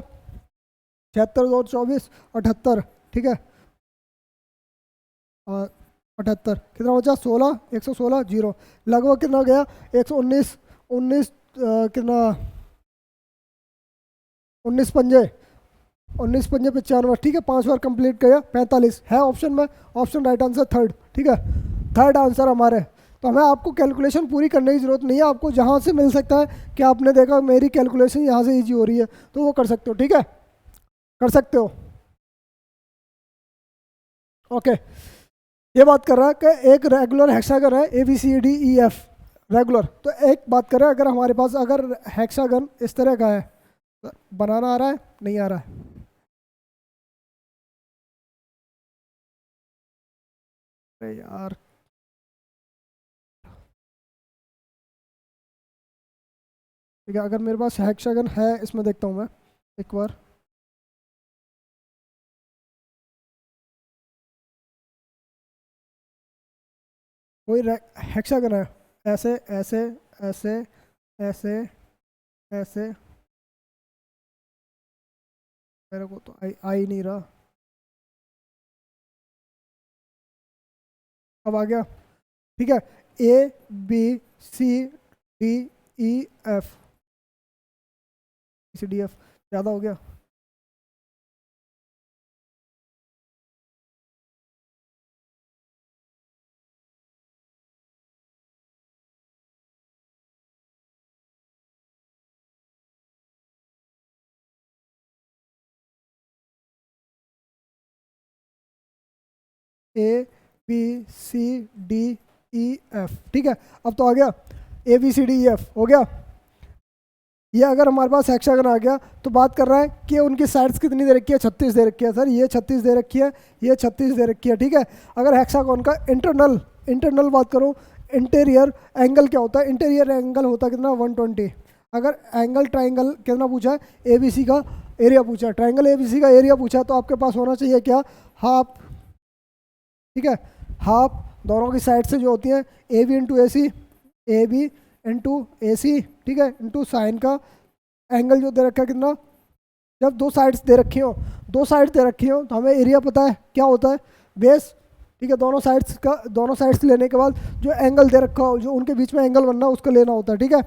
76 2 24 78। ठीक है, 78 कितना बचा 16, 116 0, लगभग कितना गया 119, 19 कितना 19 पंजे 95। ठीक है, 5 बार कंप्लीट किया 45 है ऑप्शन में, ऑप्शन राइट आंसर थर्ड। ठीक है, थर्ड आंसर हमारे। तो हमें आपको कैलकुलेशन पूरी करने की ज़रूरत नहीं है, आपको जहाँ से मिल सकता है कि आपने देखा मेरी कैलकुलेशन यहाँ से इजी हो रही है तो वो कर सकते हो। ठीक है, कर सकते हो। ओके, ये बात कर रहा है कि एक रेगुलर हेक्सागन है ABCDEF रेगुलर। तो एक बात कर रहा है, अगर हमारे पास अगर हेक्सागन इस तरह का है, बनाना आ रहा है नहीं आ रहा है, अरे यार ठीक है, अगर मेरे पास हेक्सागन है इसमें देखता हूँ मैं एक बार, कोई हेक्सागन है ऐसे ऐसे ऐसे ऐसे ऐसे, मेरे को तो आ ही नहीं रहा, अब आ गया। ठीक है, ABCDEF ज़्यादा हो गया। ABCDEF ठीक है, अब तो आ गया ABCDEF हो गया। ये अगर हमारे पास हेक्सागन आ गया तो बात कर रहा है कि उनकी साइड्स कितनी दे रखी है 36 दे रखी है सर, ये 36 दे रखी है, ये 36 दे रखी है। ठीक है, अगर हेक्सागन का इंटरनल बात करूँ, इंटीरियर एंगल क्या होता है, इंटीरियर एंगल होता है कितना 120। अगर एंगल ट्राइंगल कितना पूछा है ABC का एरिया पूछा है, ट्राइंगल ABC का एरिया पूछा है, तो आपके पास होना चाहिए क्या हाफ। ठीक है, हाफ दोनों की साइड से जो होती है AB into AC, AB into AC, ठीक है, इंटू साइन का एंगल जो दे रखा है कितना, जब 2 साइड्स दे रखी हो, 2 साइड्स दे रखी हो तो हमें एरिया पता है क्या होता है बेस। ठीक है, दोनों साइड्स लेने के बाद जो एंगल दे रखा हो, जो उनके बीच में एंगल बनना है उसको लेना होता है। ठीक है,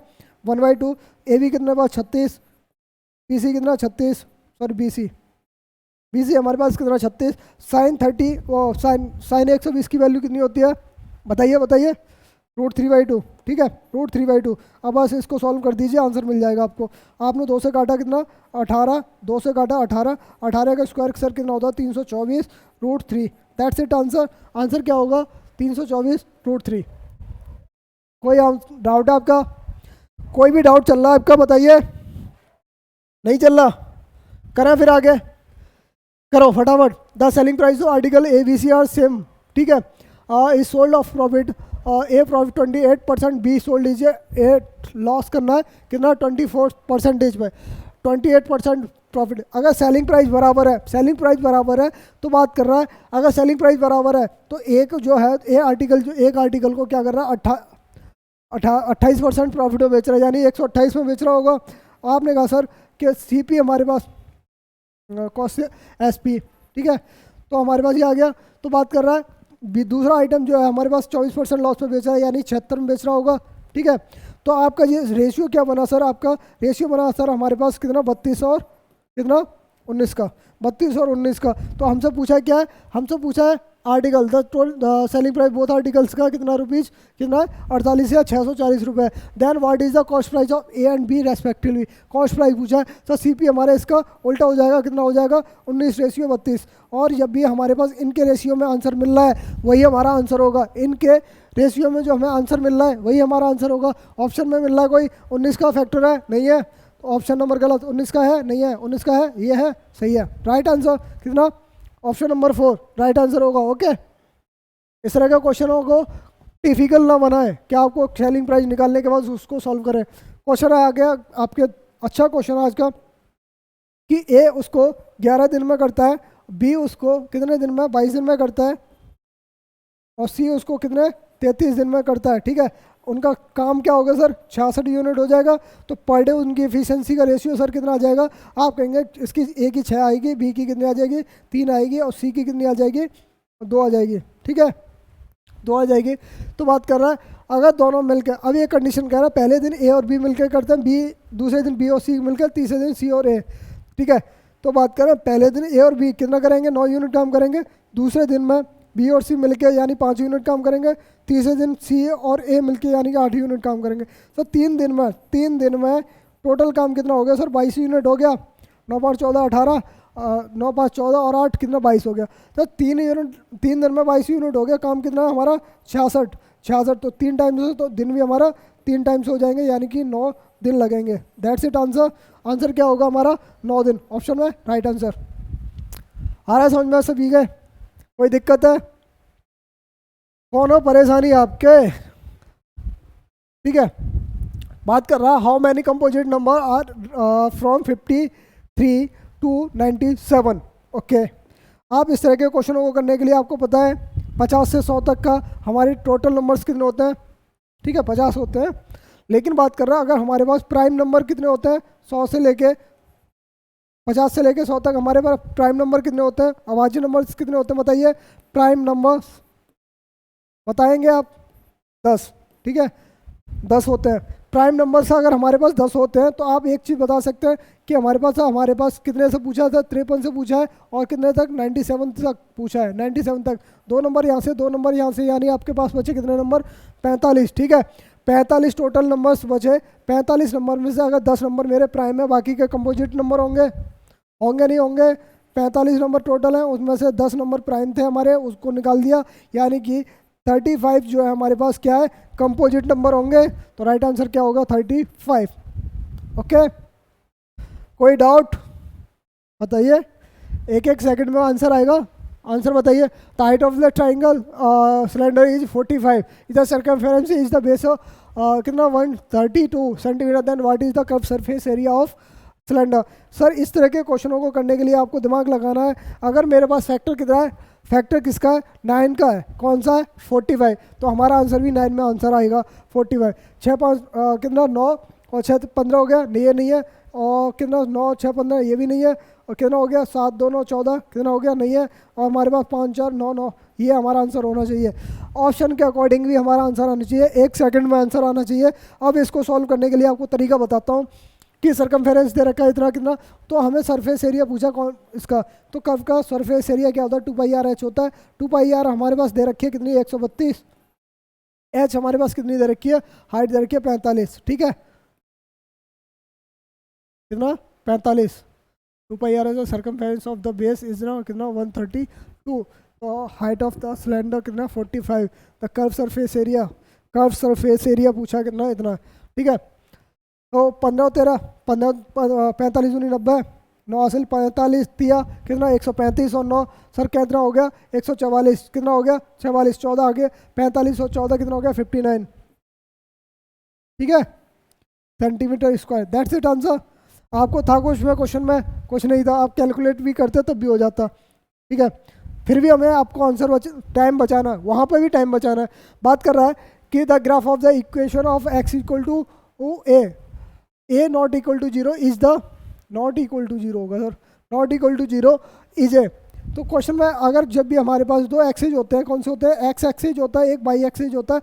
1/2 AB कितने पास 36, BC कितना 36, सॉरी BC हमारे पास कितना 36, साइन 30 वो साइन 120 की वैल्यू कितनी होती है बताइए √3/2। ठीक है, √3/2। अब बस इसको सॉल्व कर दीजिए, आंसर मिल जाएगा आपको। आपने 2 से काटा कितना 18, 2 से काटा 18, 18 का स्क्वायर सर कितना होता है 324 √3, दैट्स इट आंसर। आंसर क्या होगा 324 √3। कोई डाउट है आपका, कोई भी डाउट चल रहा है आपका बताइए, नहीं चल रहा करें फिर आगे करो फटाफट। The selling price of article ABC are same. ठीक है, is sold of profit, A profit 28%, B sold लीजिए, A लॉस करना है कितना 24% पे, 28% प्रॉफिट। अगर सेलिंग प्राइस बराबर है, सेलिंग प्राइस बराबर है तो बात कर रहा है, अगर सेलिंग प्राइस बराबर है तो एक जो है एक आर्टिकल को क्या कर रहा है 28% प्रॉफिट में बेच रहा है, यानी 128 में बेच रहा होगा। आपने कहा सर कि CP हमारे पास कॉस्ट SP, ठीक है, तो हमारे पास ये आ गया। तो बात कर रहा है दूसरा आइटम जो है हमारे पास 24% लॉस पे बेच रहा है, यानी 76 में बेच रहा होगा, ठीक है। तो आपका ये रेशियो क्या बना सर, आपका रेशियो बना सर हमारे पास कितना 32 और कितना 19 का, 32 और 19 का। तो हमसे पूछा है क्या है, हमसे पूछा है article the selling price both articles का कितना रुपीज़, कितना 48 या 640 रुपये। Then what is the cost price of A and B respectively, cost price पूछा है। तो CP हमारा इसका उल्टा हो जाएगा, कितना हो जाएगा 19:32। और जब भी हमारे पास इनके रेशियो में आंसर मिल रहा है वही हमारा आंसर होगा, इनके रेशियो में जो हमें आंसर मिल रहा है वही हमारा आंसर होगा। ऑप्शन में मिल रहा है कोई 19 का फैक्टर है, नहीं है, तो ऑप्शन नंबर गलत। 19 का है, नहीं है, 19 का है, ये है, सही है। राइट आंसर कितना, ऑप्शन नंबर 4 राइट आंसर होगा। ओके, इस तरह के क्वेश्चनों को टिपिकल ना बनाए कि आपको सेलिंग प्राइस निकालने के बाद उसको सॉल्व करें। क्वेश्चन आ गया आपके, अच्छा क्वेश्चन आज का, कि A उसको 11 दिन में करता है, B उसको कितने दिन में 22 दिन में करता है, और C उसको कितने 33 दिन में करता है, ठीक है। उनका काम क्या होगा सर, 66 यूनिट हो जाएगा। तो पर डे उनकी एफिशिएंसी का रेशियो सर कितना आ जाएगा, आप कहेंगे इसकी A की 6 आएगी, B की कितनी आ जाएगी 3 आएगी, और C की कितनी आ जाएगी 2 आ जाएगी, ठीक है, 2 आ जाएगी। तो बात कर रहा है अगर दोनों मिलकर, अब ये कंडीशन कह रहा है पहले दिन A और B मिलकर करते हैं, B दूसरे दिन B और C मिलकर, तीसरे दिन C और A, ठीक है। तो बात कर रहे हैं पहले दिन A और B कितना करेंगे 9 यूनिट काम करेंगे, दूसरे दिन में B और C मिलके यानी 5 यूनिट काम करेंगे, तीसरे दिन C और A मिलके यानी कि 8 यूनिट काम करेंगे। तो 3 दिन में टोटल काम कितना हो गया सर 22 यूनिट हो गया, 9 5 14 18, 9 5 14 और 8 कितना 22 हो गया। तो 3 दिन में 22 यूनिट हो गया, काम कितना हमारा 66। तो 3 टाइम्स तो दिन भी हमारा 3 टाइम्स हो जाएंगे, यानी कि 9 दिन लगेंगे। That's it answer. आंसर क्या होगा हमारा 9 दिन, ऑप्शन में राइट आंसर। आ रहा है समझ में सभी के, कोई दिक्कत है, कौन हो परेशानी आपके, ठीक है। बात कर रहा है how many composite number are from 53 to 97। Okay, आप इस तरह के क्वेश्चनों को करने के लिए आपको पता है 50 से 100 तक का हमारे टोटल नंबर्स कितने होते हैं, ठीक है 50 होते हैं। लेकिन बात कर रहा है अगर हमारे पास प्राइम नंबर कितने होते हैं 100 से लेके 50 से लेके 100 तक हमारे पास प्राइम नंबर कितने होते हैं, अभाज्य नंबर्स कितने होते हैं बताइए। प्राइम नंबर्स बताएंगे आप 10, ठीक है 10 होते हैं। प्राइम नंबर्स अगर हमारे पास 10 होते हैं तो आप एक चीज़ बता सकते हैं कि हमारे पास कितने से पूछा था, 53 से पूछा है, और कितने तक 97 तक पूछा है, 97 तक। 2 नंबर यहाँ से 2 नंबर यहाँ से, यानी आपके पास बचे कितने नंबर 45, ठीक है 45 टोटल नंबर्स बचे। 45 नंबर में से अगर 10 नंबर मेरे प्राइम है, बाकी के कंपोजिट नंबर होंगे नहीं होंगे। 45 नंबर टोटल हैं, उसमें से 10 नंबर प्राइम थे हमारे, उसको निकाल दिया, यानी कि 35 जो है हमारे पास क्या है कंपोजिट नंबर होंगे। तो राइट आंसर क्या होगा 35। ओके, कोई डाउट बताइए, एक सेकंड में आंसर आएगा। आंसर बताइए। The height of the triangle cylinder is 45, इधर सर्कमफेरेंस इज द बेस कितना 132 centimetre. Then what is the curve surface area of cylinder. Sir इस तरह के क्वेश्चनों को करने के लिए आपको दिमाग लगाना है। अगर मेरे पास फैक्टर कितना है, फैक्टर किसका है 9 का है, कौन सा है 45, तो हमारा आंसर भी 9 में आंसर आएगा 45। 6 5 कितना 9 और 6 15 हो गया, नहीं ये नहीं है, और कितना 9 6 15 ये भी नहीं है, और कितना हो गया 7 2 9 14 कितना हो गया नहीं है, और हमारे पास 5 4 9 9 ये हमारा आंसर होना चाहिए। ऑप्शन के अकॉर्डिंग भी हमारा आंसर आना चाहिए, 1 सेकंड में आंसर आना चाहिए। अब इसको सॉल्व करने के लिए आपको तरीका बताता हूँ कि सरकमफेरेंस दे रखा है इतना कितना, तो हमें सरफेस एरिया पूछा कौन इसका, तो कर्व का सरफेस एरिया क्या होता है 2πr/h होता है। 2πr हमारे पास दे रखी है कितनी 132, h हमारे पास कितनी दे रखी है, हाइट दे रखी है 45, ठीक है कितना 45। 2πr है, circumference of the base is ना कितना 132, तो हाइट ऑफ द सिलेंडर कितना 45। द कर्व सरफेस एरिया पूछा कितना इतना, ठीक है। तो 15 13 15 45 19 90, 9 हासिल 45 दिया कितना 135 और 9 सर कितना हो गया 144, कितना हो गया 44, 14 आगे 45 और 14 कितना हो गया 59, ठीक है centimetre square. That's it answer. आपको था क्वेश्चन में कुछ नहीं था, आप कैलकुलेट भी करते तब भी हो जाता, ठीक है। फिर भी हमें आपको आंसर टाइम बचाना है, वहाँ पे भी टाइम बचाना है। बात कर रहा है कि the graph of the equation of x equal to A not equal to zero is the, not equal to zero होगा sir, not equal to zero is A. तो क्वेश्चन में अगर जब भी हमारे पास दो एक्सेज होते हैं, कौन से होते हैं, एक्स एक्सेज होता है, एक वाई एक्सेज होता है,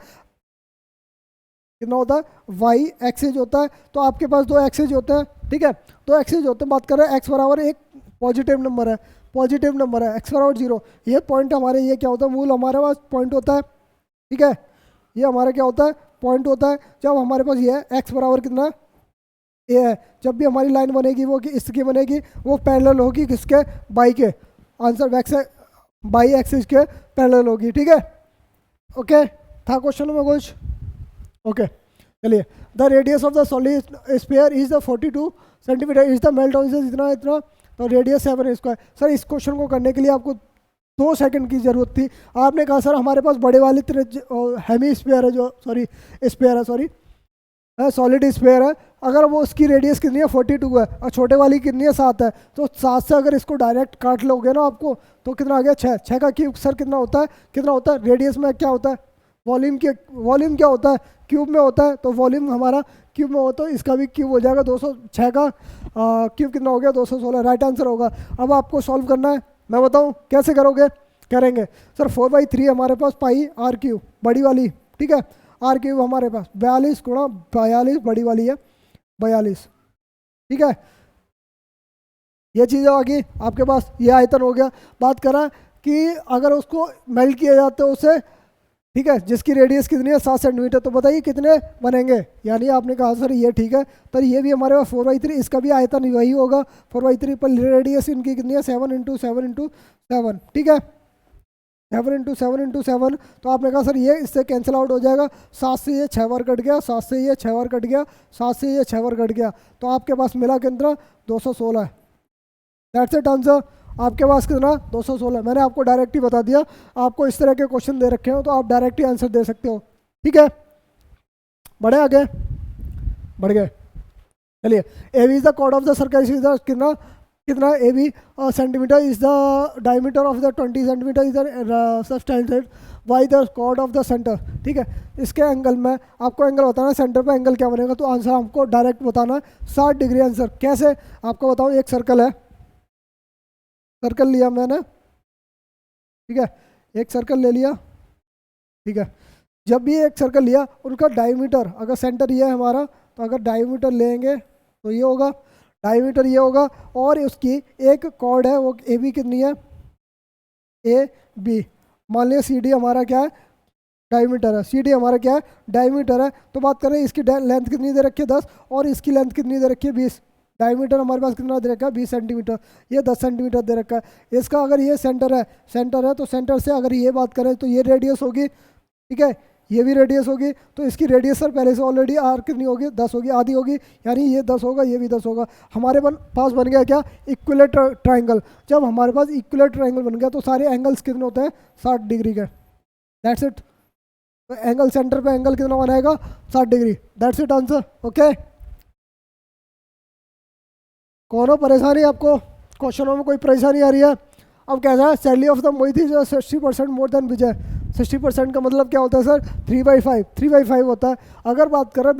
कितना होता है, वाई एक्सेज होता है। तो आपके पास दो एक्सेज होते हैं, ठीक है, दो एक्सेज होते हैं। बात कर रहे हैं एक्स बराबर एक पॉजिटिव नंबर है, पॉजिटिव नंबर है, एक्स बराबर जीरो, ये पॉइंट हमारे, ये क्या होता है, मूल हमारे पास पॉइंट होता है, ठीक है, ये हमारा क्या होता है, पॉइंट होता है। जब हमारे पास ये है एक्स बराबर कितना ए है, जब भी हमारी लाइन बनेगी वो इसकी बनेगी, वो पैरेलल होगी किसके, बाई के, आंसर वैक्स बाई एक्सिस के पैरेलल होगी, ठीक है। ओके, था क्वेश्चन में कुछ, ओके चलिए। The radius of the solid sphere is the 42 centimetre, is the melt of इतना इतना, तो रेडियस 7 स्क्वायर। सर इस क्वेश्चन को करने के लिए आपको 2 सेकंड की ज़रूरत थी। आपने कहा सर हमारे पास बड़े वाली हेमी स्फीयर है, जो सॉरी स्फीयर है, सॉरी सॉलिड स्फीयर है, अगर वो उसकी रेडियस कितनी है 42 है और छोटे वाली कितनी है 7 है, तो 7 से अगर इसको डायरेक्ट काट लोगे ना आपको, तो कितना आ गया 6, 6 का क्यूब सर कितना होता है, कितना होता है, रेडियस में क्या होता है, वॉल्यूम के, वॉल्यूम क्या होता है, क्यूब में होता है, तो वॉल्यूम हमारा क्यूब में हो, तो इसका भी क्यूब हो जाएगा 206 का क्यूब कितना हो गया 216, राइट आंसर होगा। अब आपको सॉल्व करना है, मैं बताऊँ कैसे करोगे, करेंगे सर 4/3 हमारे पास पाई आर क्यूब बड़ी वाली, ठीक है, आर क्यूब हमारे पास 42 गुणा 42, बड़ी वाली है 42, ठीक है, ये चीज़ आ गई आपके पास, ये आयतन हो गया। बात करा कि अगर उसको मेल्ट किया जाता है उसे, ठीक है, जिसकी रेडियस कितनी है 7 सेंटीमीटर, तो बताइए कितने बनेंगे, यानी आपने कहा सर ये ठीक है, पर ये भी हमारे पास 4/3, इसका भी आयतन वही होगा 4/3, पर रेडियस इनकी कितनी है 7 × 7 × 7, ठीक है, 7 × 7 × 7, तो आपने कहा सर ये इससे कैंसिल आउट हो जाएगा, 7 से ये 6 बार कट गया, 7 से ये 6 बार कट गया, 7 से ये 6 बार कट गया, तो आपके पास मिला कितना 216 है, दैट्स इट आंसर। आपके पास कितना 216, मैंने आपको डायरेक्ट ही बता दिया, आपको इस तरह के क्वेश्चन दे रखे हो तो आप डायरेक्ट ही आंसर दे सकते हो, ठीक है। बढ़े आगे, बढ़ गए, चलिए। A B is the chord of the circle, कितना कितना A B centimetre is the diameter of the 20 centimetre is the substance, why the chord of the centre, ठीक है। इसके एंगल में आपको एंगल बताना है, सेंटर पे एंगल क्या बनेगा, तो आंसर हमको डायरेक्ट बताना है 60 डिग्री आंसर। कैसे आपको बताऊँ, एक सर्कल है, सर्कल लिया मैंने, ठीक है, एक सर्कल ले लिया, ठीक है, जब भी एक सर्कल लिया उनका डायमीटर, अगर सेंटर ये है हमारा, तो अगर डायमीटर लेंगे तो ये होगा, डायमीटर ये होगा, और उसकी एक कॉर्ड है वो ए बी कितनी है, ए बी, मान लिया सी डी हमारा क्या है, डायमीटर है, सी डी हमारा क्या है, डायमीटर है। तो बात करें इसकी लेंथ कितनी दे रखी है 10, और इसकी लेंथ कितनी दे रखी है 20, डायमीटर हमारे पास कितना दे रखा है 20 सेंटीमीटर, ये 10 सेंटीमीटर दे रखा है। इसका अगर ये सेंटर है, सेंटर है, तो सेंटर से अगर ये बात करें तो ये रेडियस होगी, ठीक है, ये भी रेडियस होगी, तो इसकी रेडियस सर पहले से ऑलरेडी आर कितनी होगी 10 होगी, आधी होगी, यानी ये 10 होगा, ये भी 10 होगा। हमारे पास बन गया क्या, इक्विलेट ट्राइंगल। जब हमारे पास इक्विलेट ट्राइंगल बन गया तो सारे एंगल्स कितने होते हैं 60 डिग्री के, दैट्स इट। तो एंगल सेंटर पे एंगल कितना बनाएगा 60 degree, that's it answer, okay. कौन परेशानी आपको, क्वेश्चनों में कोई परेशानी आ रही है। अब कैसा है, salary of the Mohit is 60% more than Vijay. 60% का मतलब क्या होता है सर, 3/5, 3/5 होता है। अगर बात करें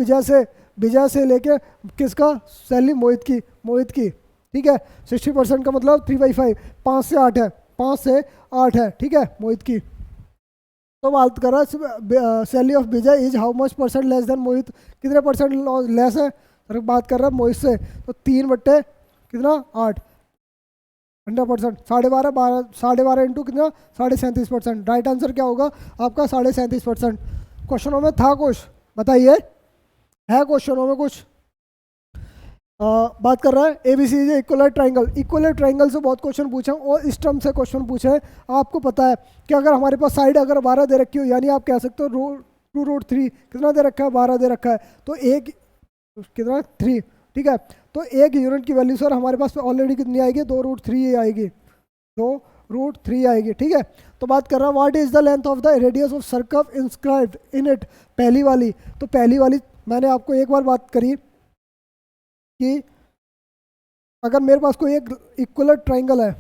विजय से लेके किसका, सैलरी मोहित की, ठीक है, 60% का मतलब 3/5, 5 से 8 है, 5 से 8 है, ठीक है, मोहित की। तो बात कर रहा है salary of Vijay is how much percent less than Mohit, कितने परसेंट लेस है, अगर बात कर रहा है मोहित से, तो 3/, कितना 8, 100%, 12.5, 12.5 इंटू कितना 37%, राइट आंसर क्या होगा आपका 37%। क्वेश्चनों में था कुछ, बताइए, है क्वेश्चनों में कुछ। बात कर रहा है एबीसी इज इक्विलेट ट्राइंगल। इक्विलेट ट्राइंगल से बहुत क्वेश्चन पूछे और इस टर्म से क्वेश्चन पूछे हैं। आपको पता है कि अगर हमारे पास साइड अगर 12 दे रखी हो, यानी आप कह सकते हो 2√3 कितना दे रखा है 12 दे रखा है, तो एक कितना 3, ठीक है, तो एक यूनिट की वैल्यू सर हमारे पास ऑलरेडी कितनी आएगी 2√3 आएगी, 2√3 आएगी, ठीक है। तो बात कर रहा है what is the length of the radius of circle inscribed in it, पहली वाली। तो पहली वाली मैंने आपको एक बार बात करी कि अगर मेरे पास कोई एक इक्वल ट्राइंगल है,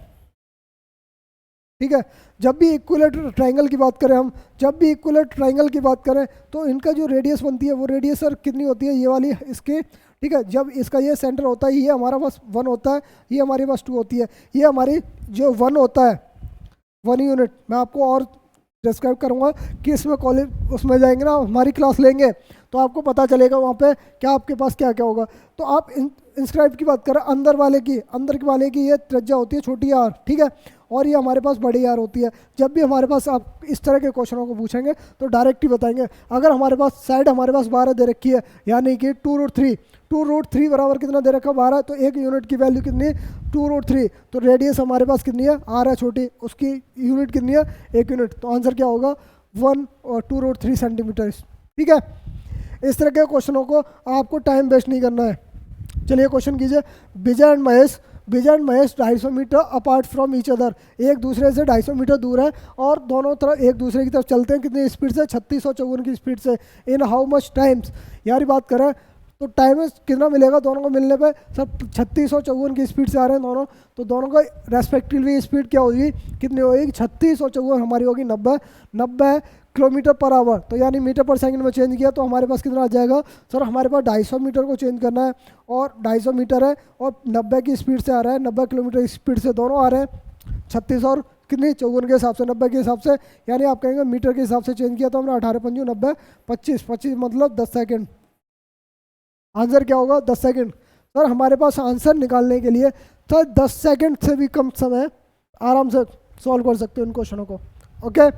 ठीक है, जब भी इक्विलेटरल ट्रायंगल की बात करें हम, जब भी इक्विलेटरल ट्रायंगल की बात करें तो इनका जो रेडियस बनती है वो रेडियस सर कितनी होती है, ये वाली इसके, ठीक है, जब इसका ये सेंटर होता है, ये हमारा पास 1 होता है, ये हमारे पास 2 होती है, ये हमारी जो 1 होता है 1 यूनिट, मैं आपको और डिस्क्राइब करूँगा कि इसमें कॉलेज उसमें जाएंगे ना, हमारी क्लास लेंगे तो आपको पता चलेगा वहाँ पे क्या आपके पास क्या क्या होगा। तो आप इंस्क्राइब की बात करें, अंदर के वाले की ये त्रिज्या होती है छोटी आर, ठीक है, और ये हमारे पास बड़ी आर होती है। जब भी हमारे पास आप इस तरह के क्वेश्चनों को पूछेंगे तो डायरेक्ट ही बताएंगे। अगर हमारे पास साइड हमारे पास 12 दे रखी है, यानी कि 2√3 बराबर कितना दे रखा 12, तो एक यूनिट की वैल्यू कितनी है 2√3, तो रेडियस हमारे पास कितनी है आर है छोटी, उसकी यूनिट कितनी है 1 यूनिट, तो आंसर क्या होगा 1 और 2√3 सेंटीमीटर, ठीक है। इस तरह के क्वेश्चनों को आपको टाइम वेस्ट नहीं करना है। चलिए क्वेश्चन कीजिए, Vijay and Mahesh 250 metre apart from each other, एक दूसरे से 250 मीटर दूर है और दोनों तरफ एक दूसरे की तरफ चलते हैं कितनी स्पीड से 3654 की स्पीड से, इन हाउ मच टाइम्स, यार बात करें तो टाइम कितना मिलेगा दोनों को मिलने पे, सब 3654 की स्पीड से आ रहे हैं दोनों, तो दोनों का रेस्पेक्टिवली स्पीड क्या होगी कितनी होगी 3654 हमारी होगी 90 किलोमीटर पर आवर, तो यानी मीटर पर सेकंड में चेंज किया तो हमारे पास कितना आ जाएगा सर, हमारे पास 250 मीटर को चेंज करना है और 250 मीटर है और 90 की स्पीड से आ रहा है, 90 किलोमीटर स्पीड से दोनों आ रहे हैं 36 और कितनी 54 के हिसाब से 90 के हिसाब से, यानी आप कहेंगे मीटर के हिसाब से चेंज किया तो हमने 18 पंजू 90 25 मतलब 10 सेकेंड, आंसर क्या होगा 10 सेकेंड। सर हमारे पास आंसर निकालने के लिए सर 10 सेकेंड से भी कम समय आराम से सॉल्व कर सकते हो इन क्वेश्चनों को, ओके।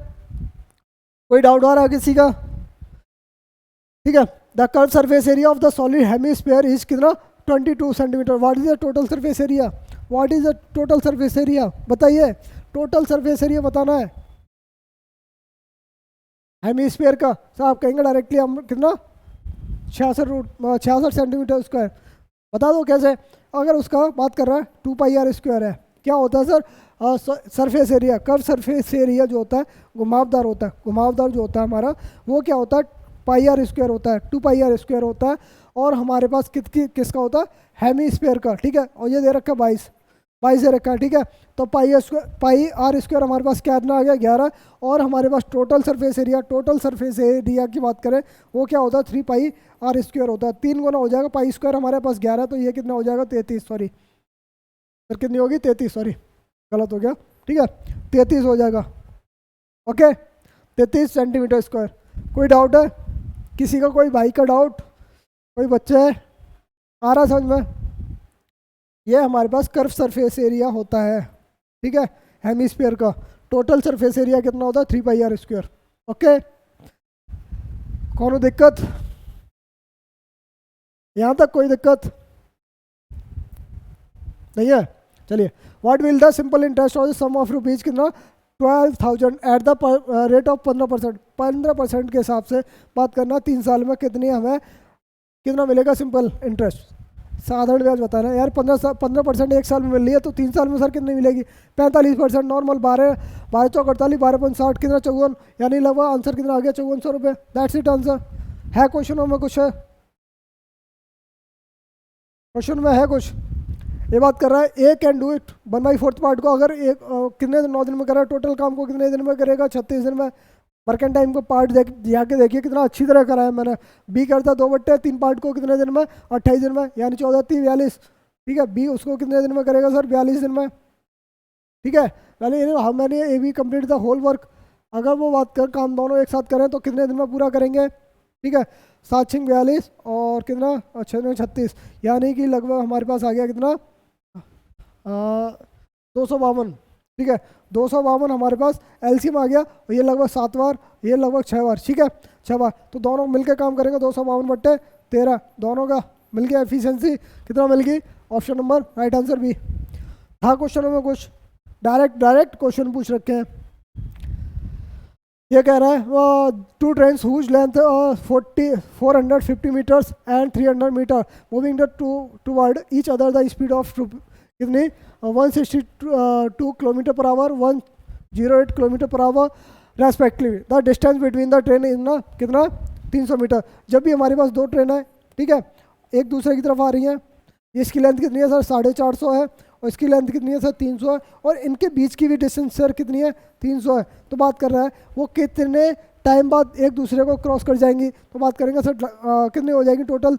कोई डाउट आ रहा है किसी का, ठीक है। The curve surface area of the solid hemisphere is कितना 22 centimetre, what is the total surface area, what is the total surface area, बताइए टोटल सरफेस एरिया बताना है हेमिस्फीयर का। सर आप कहेंगे डायरेक्टली हम कितना 66 सेंटीमीटर स्क्वायर, बता दो कैसे। अगर उसका बात कर रहा है 2πr² है, क्या होता है sir surface area, curve surface area जो होता है घुमावदार होता है, घुमावदार जो होता है हमारा वो क्या होता है πr² होता है, 2πr² होता है, और हमारे पास किसका होता है हेमिस्फीयर का, ठीक है, और ये दे रखा है 22 दे रखा है, ठीक है, तो πr² हमारे पास क्या इतना आ गया 11, और हमारे पास टोटल सरफेस एरिया की बात करें वो क्या होता है 3πr² होता है, 3 गुना हो जाएगा π² हमारे पास 11, तो ये कितना हो जाएगा 33, सॉरी सर कितनी होगी 33, सॉरी गलत हो गया, ठीक है 33 हो जाएगा, ओके 33 सेंटीमीटर स्क्वायर। कोई डाउट है किसी का, कोई भाई का डाउट, कोई बच्चे है, आ रहा समझ में। ये हमारे पास कर्व सरफेस एरिया होता है, ठीक है, हेमिस्फीयर का टोटल सरफेस एरिया कितना होता है 3πr², ओके। कौन दिक्कत, यहाँ तक कोई दिक्कत नहीं है। चलिए, what will the simple interest और सम ऑफ रुपीज कितना 12,000 एट द रेट ऑफ 15% के हिसाब से बात करना, 3 साल में कितनी हमें कितना मिलेगा सिंपल इंटरेस्ट, साधारण ब्याज बताना यार। 15% एक साल में मिल रही है तो 3 साल में सर कितनी मिलेगी 45%, नॉर्मल 12 चौक 48 12.60 कितना 54, यानी लगभग आंसर कितना आ गया 5400 रुपये, दैट्स इट आंसर। है क्वेश्चनों में कुछ है, क्वेश्चन में है कुछ, ये बात कर रहा है ए कैन डू इट 1/4 पार्ट को अगर एक कितने 9 दिन में कर रहा है, टोटल काम को कितने दिन में करेगा 36 दिन में। वर्किंग टाइम को पार्ट जाके देखिए कितना अच्छी तरह करा है मैंने। बी करता 2/3 पार्ट को कितने दिन में 28 दिन में, यानी 14 3 42, ठीक है। बी उसको कितने दिन में करेगा सर 42 दिन में, ठीक है। पहले how many A B complete the whole work, अगर वो बात कर काम दोनों एक साथ करें तो कितने दिन में पूरा करेंगे, ठीक है। 7 6 42 और कितना 6 36, यानी कि लगभग हमारे पास आ गया कितना 252, ठीक है। 252 हमारे पास एलसीएम आ गया, और ये लगभग 7 बार, ये लगभग 6 बार, ठीक है 6 बार, तो दोनों मिलकर काम करेंगे 252/13, दोनों का मिल गया एफिशिएंसी कितना मिल गई, option number right answer B. था क्वेश्चनों में कुछ, डायरेक्ट क्वेश्चन पूछ रखे हैं। ये कह रहा है 2 trains whose length 450 metres and 300 metre moving the toward each other the speed of कितनी 162 kilometre per hour 108 kilometre per hour respectively, the distance between the train is ना कितना 300 मीटर। जब भी हमारे पास 2 ट्रेन है, ठीक है, एक दूसरे की तरफ आ रही हैं, ये इसकी लेंथ कितनी है सर 450 है, और इसकी लेंथ कितनी है सर 300 है, और इनके बीच की भी डिस्टेंस सर कितनी है 300 है। तो बात कर रहा है वो कितने टाइम बाद एक दूसरे को क्रॉस कर जाएंगी। तो बात करेंगे सर कितनी हो जाएगी टोटल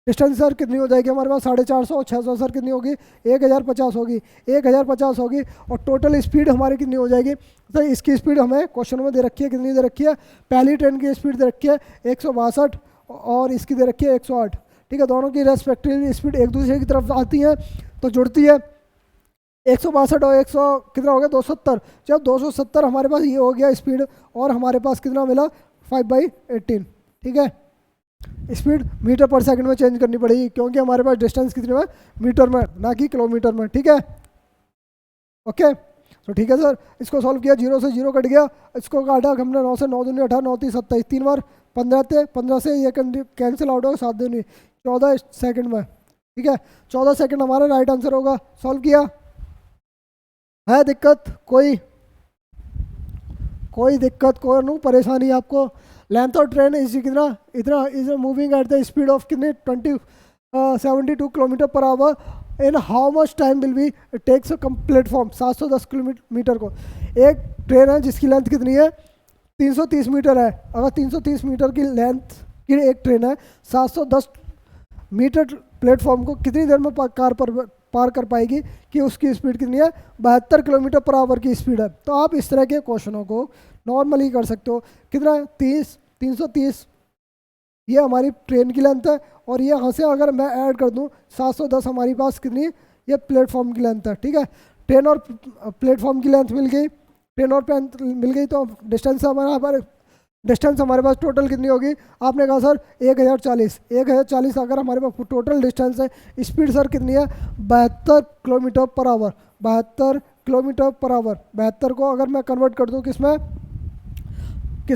डिस्टेंस सर कितनी हो जाएगी हमारे पास 450 और 600 सर कितनी होगी 1050 होगी, 1050 होगी। और टोटल स्पीड हमारी कितनी हो जाएगी, तो इसकी स्पीड हमें क्वेश्चन में दे रखी है, कितनी दे रखी है, पहली ट्रेन की स्पीड दे रखी है 162 और इसकी दे रखी है 108। ठीक है, दोनों की रेस्पेक्टिव स्पीड एक दूसरे की तरफ आती है तो जुड़ती है। 162 और 100 कितना हो गया 270। जब 270 हमारे पास ये हो गया स्पीड, और हमारे पास कितना मिला 5/18। ठीक है, स्पीड मीटर पर सेकंड में चेंज करनी पड़ेगी क्योंकि हमारे पास डिस्टेंस कितने में मीटर में ना कि किलोमीटर में। ठीक है, ओके तो ठीक है सर, इसको सॉल्व किया, 0 से 0 कट गया, इसको काटा हमने 9 से 9 दूनी 18, 9 3 27, 3 बार 15 थे, 15 से ये कैंसिल आउट होगा 7 दूनी 14 सेकंड में। ठीक है, 14 सेकंड हमारा राइट आंसर होगा। सॉल्व किया, है दिक्कत कोई दिक्कत कोई परेशानी आपको। लेंथ ऑफ ट्रेन इज कितना इतना is moving at the speed of कितने 72 kilometre per hour in how much time will be takes platform 710 kilometre को। एक ट्रेन है जिसकी लेंथ कितनी है 330 मीटर है। अगर 330 मीटर की लेंथ की एक ट्रेन है 710 मीटर प्लेटफॉर्म को कितनी देर में पार कर पाएगी कि उसकी स्पीड कितनी है 72 किलोमीटर पर आवर की स्पीड है। तो आप इस तरह के क्वेश्चनों को नॉर्मली कर सकते हो। कितना 330 ये हमारी ट्रेन की लेंथ है, और ये यहाँ से अगर मैं ऐड कर दूँ 710 हमारी पास कितनी ये प्लेटफॉर्म की लेंथ है। ठीक है, ट्रेन और प्लेटफॉर्म की लेंथ मिल गई, ट्रेन और लेंथ मिल गई, तो डिस्टेंस हमारे पास टोटल कितनी होगी। आपने कहा सर 1040 अगर हमारे पास टोटल डिस्टेंस है, स्पीड सर कितनी है 72 kilometre per our. 72 kilometre per our, 72 को अगर मैं कन्वर्ट कर दूँ किस में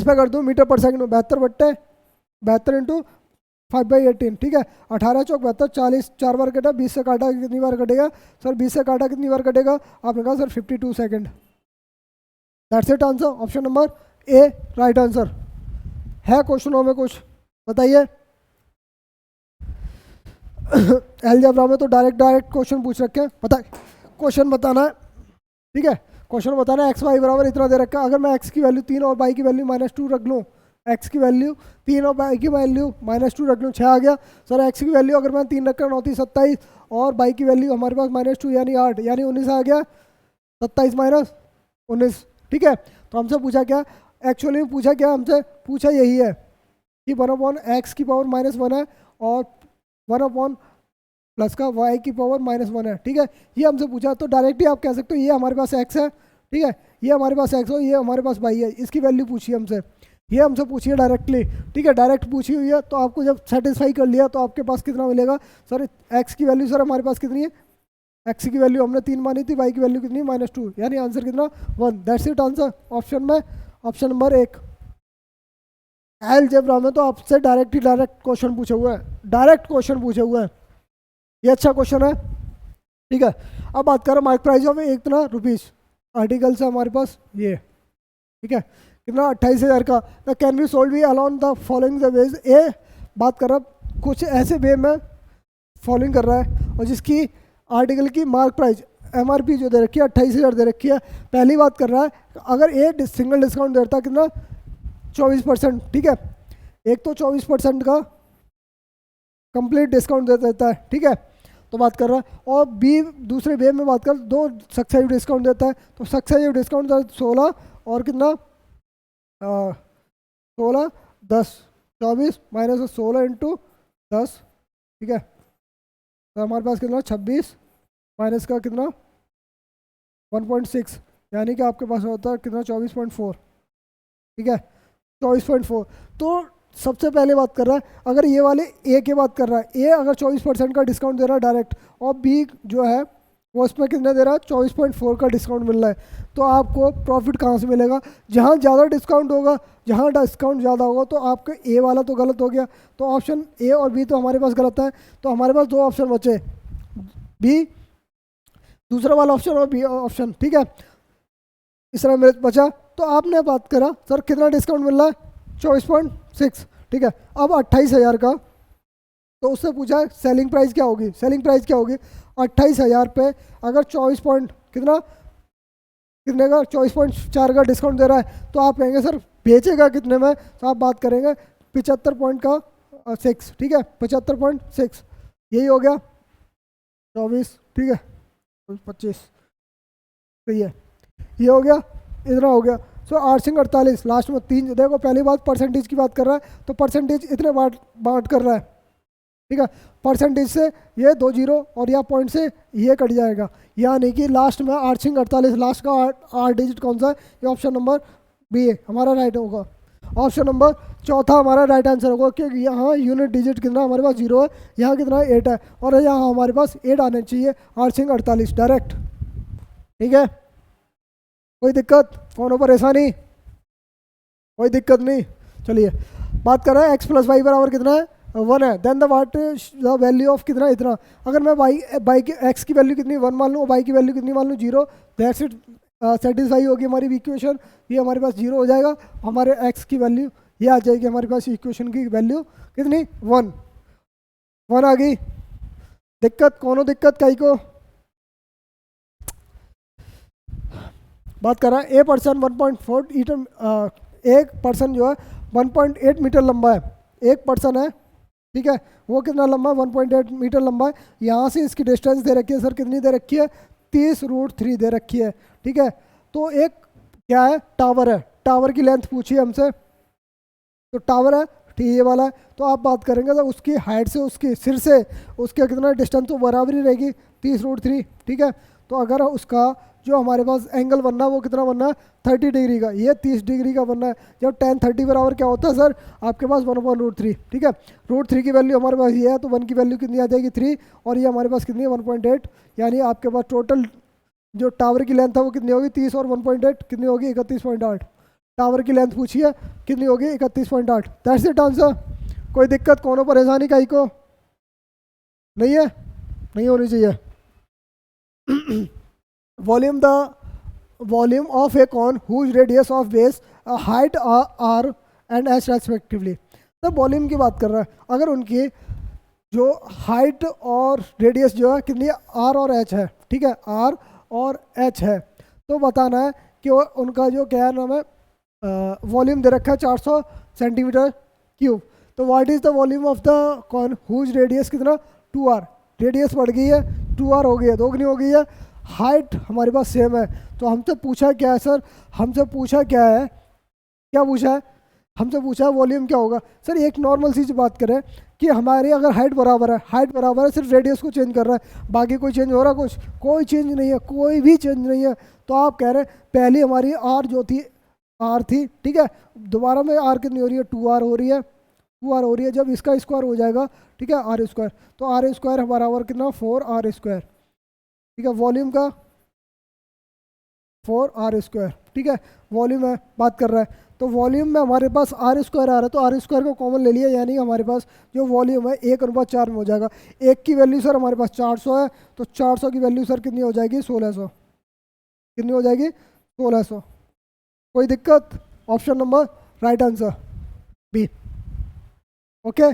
कर दूँ मीटर पर सेकंड में, 72 इंटू 5/18। ठीक है, 18 चौक 72, 40 4 बार कटा, 20 से काटा कितनी बार कटेगा सर 20 से काटा कितनी बार कटेगा, आपने कहा sir 52 second. That's it answer, option number A right answer है। क्वेश्चनों में कुछ बताइए। अलजेब्रा में तो डायरेक्ट क्वेश्चन पूछ रखे हैं, क्वेश्चन बताना है। ठीक है, क्वेश्चन बताना है, एक्स वाई बराबर इतना दे रखा है। अगर मैं एक्स की वैल्यू 3 और वाई की वैल्यू -2 रख लूँ, एक्स की वैल्यू 3 और वाई की वैल्यू -2 रख लूँ, 6 आ गया सर। एक्स की वैल्यू अगर मैं 3 रख कर 9 3 27 और वाई की वैल्यू हमारे पास -2 यानी 8 यानी 19 आ गया, 27 - 19। ठीक है, तो हमसे पूछा क्या, एक्चुअली पूछा क्या, हमसे पूछा यही है कि 1/x की पावर -1 है और 1 प्लस का y की पावर -1 है। ठीक है, ये हमसे पूछा, तो डायरेक्टली आप कह सकते हो ये हमारे पास x है। ठीक है, ये हमारे पास x हो, ये हमारे पास y है, इसकी वैल्यू पूछी हमसे, ये हमसे पूछी है डायरेक्टली। ठीक है, डायरेक्ट पूछी हुई है, तो आपको जब सेटिस्फाई कर लिया तो आपके पास कितना मिलेगा सर, x की वैल्यू सर हमारे पास कितनी है, x की वैल्यू हमने 3 मानी थी, y की वैल्यू कितनी -2 यानी आंसर कितना 1। दैट्स इट आंसर ऑप्शन में, ऑप्शन नंबर 1। अलजेब्रा में तो आपसे डायरेक्ट क्वेश्चन पूछे हुए हैं, ये अच्छा क्वेश्चन है। ठीक है, अब बात करें मार्क प्राइस ऑफ इतना रुपीज़ आर्टिकल से हमारे पास ये। ठीक है, कितना 28,000 का। The can be sold be along the following the ways. A बात कर रहा कुछ ऐसे वे में फॉलोइंग कर रहा है, और जिसकी आर्टिकल की मार्क प्राइस MRP जो दे रखी है 28,000 दे रखी है। पहली बात कर रहा है अगर एक सिंगल डिस्काउंट देता है कितना 24%। ठीक है, एक तो 24% का कंप्लीट डिस्काउंट दे देता है। ठीक है, तो बात कर रहा है, और बी दूसरे वे में बात कर 2 सक्सेसिव डिस्काउंट देता है, तो सक्सेसिव डिस्काउंट 16 और कितना 16 10 24 -16 इंटू 10। ठीक है, तो हमारे पास कितना 26 माइनस का कितना 1.6 यानी कि आपके पास होता है कितना 24.4। ठीक है, 24.4। तो सबसे पहले बात कर रहा है अगर ये वाले ए की बात कर रहा है, ए अगर 24% का डिस्काउंट दे रहा है डायरेक्ट, और बी जो है वो इसमें कितने दे रहा है 24.4 का डिस्काउंट मिल रहा है, तो आपको प्रॉफिट कहाँ से मिलेगा। जहाँ ज़्यादा डिस्काउंट होगा, जहाँ डिस्काउंट ज़्यादा होगा, तो आपका ए वाला तो गलत हो गया, तो ऑप्शन ए और बी तो हमारे पास गलत है। तो हमारे पास 2 ऑप्शन बचे, बी दूसरा वाला ऑप्शन और बी ऑप्शन। ठीक है, इस तरह मेरे बचा। तो आपने बात करा सर कितना डिस्काउंट मिल रहा है 24.6। ठीक है, अब 28,000 का तो उससे पूछा है सेलिंग प्राइस क्या होगी, सेलिंग प्राइस क्या होगी 28,000 पे अगर 24 पॉइंट कितना कितने का 24.4 का डिस्काउंट दे रहा है तो आप कहेंगे सर बेचेगा कितने में, तो आप बात करेंगे 75 पॉइंट का 6, ठीक है 75.6, यही हो गया 24, ठीक है 25, सही है, ये हो गया, इतना हो गया। सो 848 लास्ट में 3, देखो पहली बात परसेंटेज की बात कर रहा है तो परसेंटेज इतने बांट कर रहा है, ठीक है, परसेंटेज से ये 2 जीरो और या पॉइंट से ये कट जाएगा, यानी कि लास्ट में 848 लास्ट का 8 डिजिट कौन सा है, ये ऑप्शन नंबर बी है हमारा राइट होगा। ऑप्शन नंबर चौथा हमारा राइट आंसर होगा, क्योंकि यहाँ यूनिट डिजिट कितना हमारे पास 0 है, यहाँ कितना 8 है और यहाँ हमारे पास 8 आने चाहिए, 848 डायरेक्ट, ठीक है, कोई दिक्कत, कौन परेशानी, कोई दिक्कत नहीं। चलिए बात कर रहे हैं x प्लस वाई बराबर कितना है 1 है, then the what the value of कितना इतना, अगर मैं बाई की x की वैल्यू कितनी 1 मान लूँ और बाई की वैल्यू कितनी मान लूँ 0, दैट्स इट, सेटिस्फाई होगी हमारी इक्वेशन, ये हमारे पास 0 हो जाएगा, हमारे x की वैल्यू ये आ जाएगी, हमारे पास इक्वेशन की वैल्यू कितनी 1 आ गई। दिक्कत कोनो दिक्कत कहीं को, बात कर रहा है ए पर्सन 1.4 एक पर्सन जो है 1.8 मीटर लंबा है, एक पर्सन है, ठीक है, वो कितना लंबा है 1.8 मीटर लंबा है, यहाँ से इसकी डिस्टेंस दे रखी है सर कितनी दे रखी है 30√3 दे रखी है, ठीक है, तो एक क्या है टावर है, टावर की लेंथ पूछी हमसे, तो टावर है ठीक ये वाला है, तो आप बात करेंगे तो उसकी हाइट से उसकी सिर से उसका कितना डिस्टेंस तो बराबर ही रहेगी 30√3, ठीक है, तो अगर उसका जो हमारे पास एंगल बनना है वो कितना बनना है 30 डिग्री का, ये 30 डिग्री का बनना है, जब tan 30 बराबर क्या होता है सर आपके पास 1/√3, ठीक है, √3 की वैल्यू हमारे पास ये है तो 1 की वैल्यू कितनी आ जाएगी 3 और ये हमारे पास कितनी है 1.8, यानी आपके पास टोटल जो टावर की लेंथ है वो कितनी होगी 30 और 1.8 कितनी होगी 31.8, टावर की लेंथ पूछी है कितनी होगी 31.8, दैट्स इट आंसर। कोई दिक्कत कोनो परेशानी कहीं को नहीं है, नहीं होनी चाहिए। volume of a cone whose radius of base height r and h respectively, तो वॉल्यूम की बात कर रहा है, अगर उनकी जो हाइट और रेडियस जो है कितनी r और h है, ठीक है, r और h है, तो बताना है कि उनका जो क्या नाम है वॉल्यूम दे रखा है 400 सेंटीमीटर क्यूब, तो what is the volume of the cone whose radius कितना 2r, रेडियस बढ़ गई है 2r हो गई है, दोगुनी हो गई है, हाइट हमारे पास सेम है, तो हमसे पूछा क्या है सर, हमसे पूछा क्या है, क्या पूछा है, हमसे पूछा है वॉल्यूम क्या होगा। सर एक नॉर्मल सी बात करें कि हमारी अगर हाइट बराबर है, हाइट बराबर है, सिर्फ रेडियस को चेंज कर रहा है, बाकी कोई चेंज हो रहा है, कुछ कोई चेंज नहीं है, कोई भी चेंज नहीं है, तो आप कह रहे हैं पहली हमारी आर जो थी आर थी, ठीक है, दोबारा में आर कितनी हो रही है 2r हो रही है, 2r हो रही है, जब इसका स्क्वायर हो जाएगा, ठीक है, आर स्क्वायर, तो आर स्क्वायर बराबर कितना 4r स्क्वायर, ठीक है, वॉल्यूम का 4r स्क्वायर, ठीक है, वॉल्यूम है बात कर रहा है, तो वॉल्यूम में हमारे पास r स्क्वायर आ रहा है, तो r स्क्वायर को कॉमन ले लिया, यानी हमारे पास जो वॉल्यूम है 1/4 में हो जाएगा, एक की वैल्यू सर हमारे पास 400 है, तो 400 की वैल्यू सर कितनी हो जाएगी 1600, कितनी हो जाएगी 1600, कोई दिक्कत, option number right answer B, okay.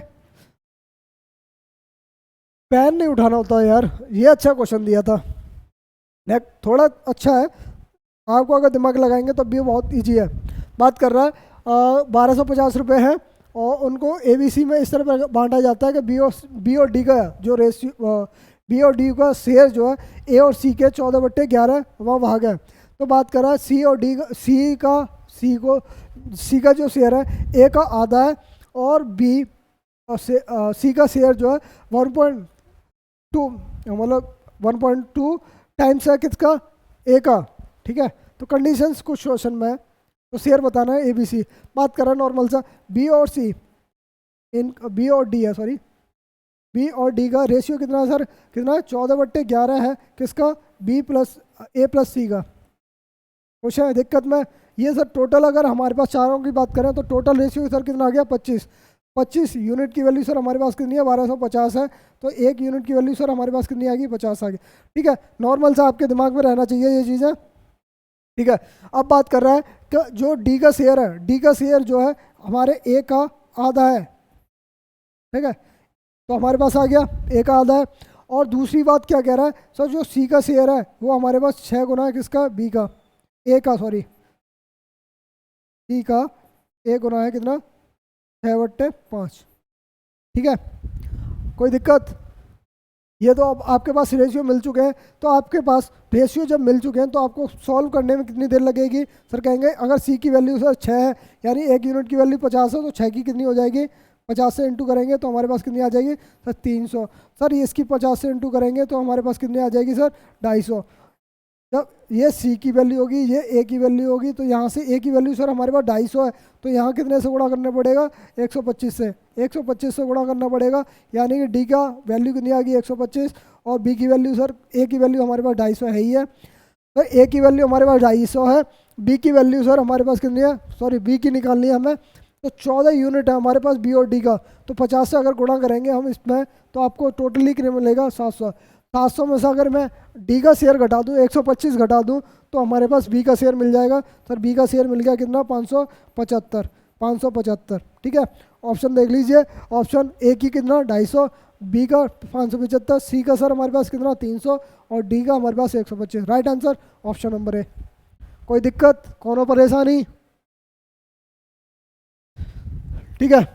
Pen नहीं उठाना होता यार, ये अच्छा क्वेश्चन दिया था, थोड़ा अच्छा है, आपको अगर दिमाग लगाएंगे तो भी बहुत इजी है। बात कर रहा है 1250 रुपये है और उनको ABC में इस तरह बांटा जाता है कि बी और डी का जो रेशियो बी और डी का शेयर जो है ए और सी के 14/11 वहाँ भाग है, तो बात कर रहा है सी और डी का सी का जो शेयर है ए का आधा है और बी सी का शेयर जो है 1.2 मतलब 1.2 टाइम्स है किसका ए का, ठीक है, तो कंडीशंस कुछ क्वेश्चन में तो शेयर बताना है ABC, बात कर रहा है नॉर्मल सा बी और सी इन बी और डी है, सॉरी बी और डी का रेशियो कितना है सर, कितना 14/11 है किसका बी प्लस ए प्लस सी का, कुछ है दिक्कत में, ये सर टोटल अगर हमारे पास चारों की बात करें तो टोटल रेशियो सर कितना आ गया 25 यूनिट की वैल्यू सर हमारे पास कितनी है 1250 है, तो एक यूनिट की वैल्यू सर हमारे पास कितनी आ गई 50 आ गई, ठीक है, नॉर्मल सा आपके दिमाग में रहना चाहिए ये चीज़ें, ठीक है। अब बात कर रहा है कि जो डी का शेयर है, डी का शेयर जो है हमारे ए का आधा है, ठीक है, तो हमारे पास आ गया, ए का आधा है। और दूसरी बात क्या कह रहा है सर, जो सी का शेयर है वो हमारे पास 6 गुना है किसका, बी का, ए का, सॉरी सी का, ए गुना है कितना, 6/5। ठीक है, कोई दिक्कत? ये तो अब आपके पास रेशियो मिल चुके हैं। तो आपके पास रेशियो जब मिल चुके हैं तो आपको सॉल्व करने में कितनी देर लगेगी? सर कहेंगे अगर सी की वैल्यू सर 6 है, यानी 1 यूनिट की वैल्यू 50 है, तो 6 की कितनी हो जाएगी, 50 से इंटू करेंगे तो हमारे पास कितनी आ जाएगी सर, 300। सर इसकी 50 से इंटू करेंगे तो हमारे पास कितनी आ जाएगी सर, 250। जब ये सी की वैल्यू होगी, ये ए की वैल्यू होगी, तो यहाँ से ए की वैल्यू सर हमारे पास 250 है, तो यहाँ कितने से गुणा करना पड़ेगा, 125 से, 125 से गुणा करना पड़ेगा। यानी कि डी का वैल्यू कितनी आ गई, 125, और बी की वैल्यू सर, ए की वैल्यू हमारे पास 250 है ही है, तो ए की वैल्यू हमारे पास 250 है, बी की वैल्यू सर हमारे पास कितनी है, सॉरी बी की निकालनी है हमें, तो 14 यूनिट है हमारे पास बी और डी का। तो 50 से अगर गुणा करेंगे हम इसमें तो आपको टोटली कितने मिलेगा, 700। 700 में से अगर मैं डी का शेयर घटा दूँ, 125 घटा दूँ, तो हमारे पास बी का शेयर मिल जाएगा। सर बी का शेयर मिल गया कितना, 575, 575। ठीक है, ऑप्शन देख लीजिए, ऑप्शन ए की कितना 250, बी का 575, सी का सर हमारे पास कितना 300, और डी का हमारे पास 125। Right answer option number A. कोई दिक्कत, कोनो परेशानी? ठीक है,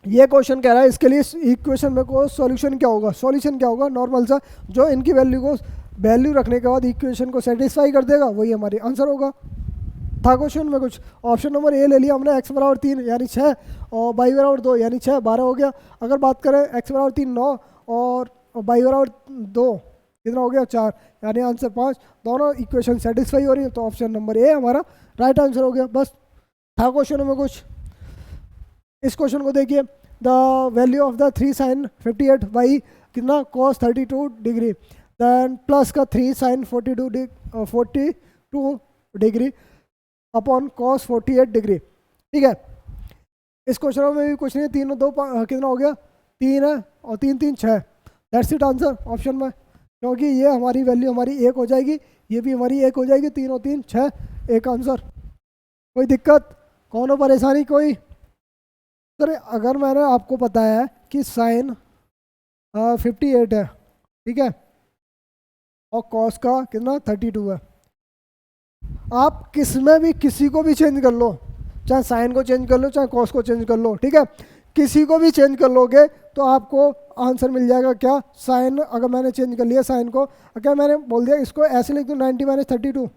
ये क्वेश्चन कह रहा है इसके लिए इक्वेशन में को सॉल्यूशन क्या होगा, सॉल्यूशन क्या होगा, नॉर्मल सा जो इनकी वैल्यू को वैल्यू रखने के बाद इक्वेशन को सेटिस्फाई कर देगा वही हमारी आंसर होगा। था क्वेश्चन में कुछ? ऑप्शन नंबर ए ले लिया हमने, x बराबर 3 यानी 6, और y बराबर 2 यानी 6, 12 हो गया। अगर बात करें x बराबर 3 9 और y बराबर 2 कितना हो गया, 4, यानी आंसर 5। दोनों इक्वेशन सेटिस्फाई हो रही है, तो ऑप्शन नंबर ए हमारा राइट आंसर हो गया। बस, था क्वेश्चन में कुछ? इस क्वेश्चन को देखिए, the value of the 3 sin 58 by कितना cos 32 डिग्री, दैन प्लस का 3 sin 42 degree upon cos 48 degree. ठीक है, इस क्वेश्चन में भी कुछ नहीं, 3 और 2 कितना हो गया, 3 है, और 3 3 6, दैट्स इट आंसर ऑप्शन में। क्योंकि ये हमारी वैल्यू हमारी 1 हो जाएगी, ये भी हमारी 1 हो जाएगी, 3 और 3 6, एक आंसर। कोई दिक्कत, कौन परेशानी कोई? सर अगर मैंने आपको बताया है कि साइन 58 है, ठीक है, और कॉस का कितना 32 है, आप किस में भी किसी को भी चेंज कर लो, चाहे साइन को चेंज कर लो, चाहे कॉस को चेंज कर लो, ठीक है, किसी को भी चेंज कर लोगे तो आपको आंसर मिल जाएगा क्या, साइन। अगर मैंने चेंज कर लिया साइन को, अगर मैंने बोल दिया इसको ऐसे लिख दूँ 90 - 32,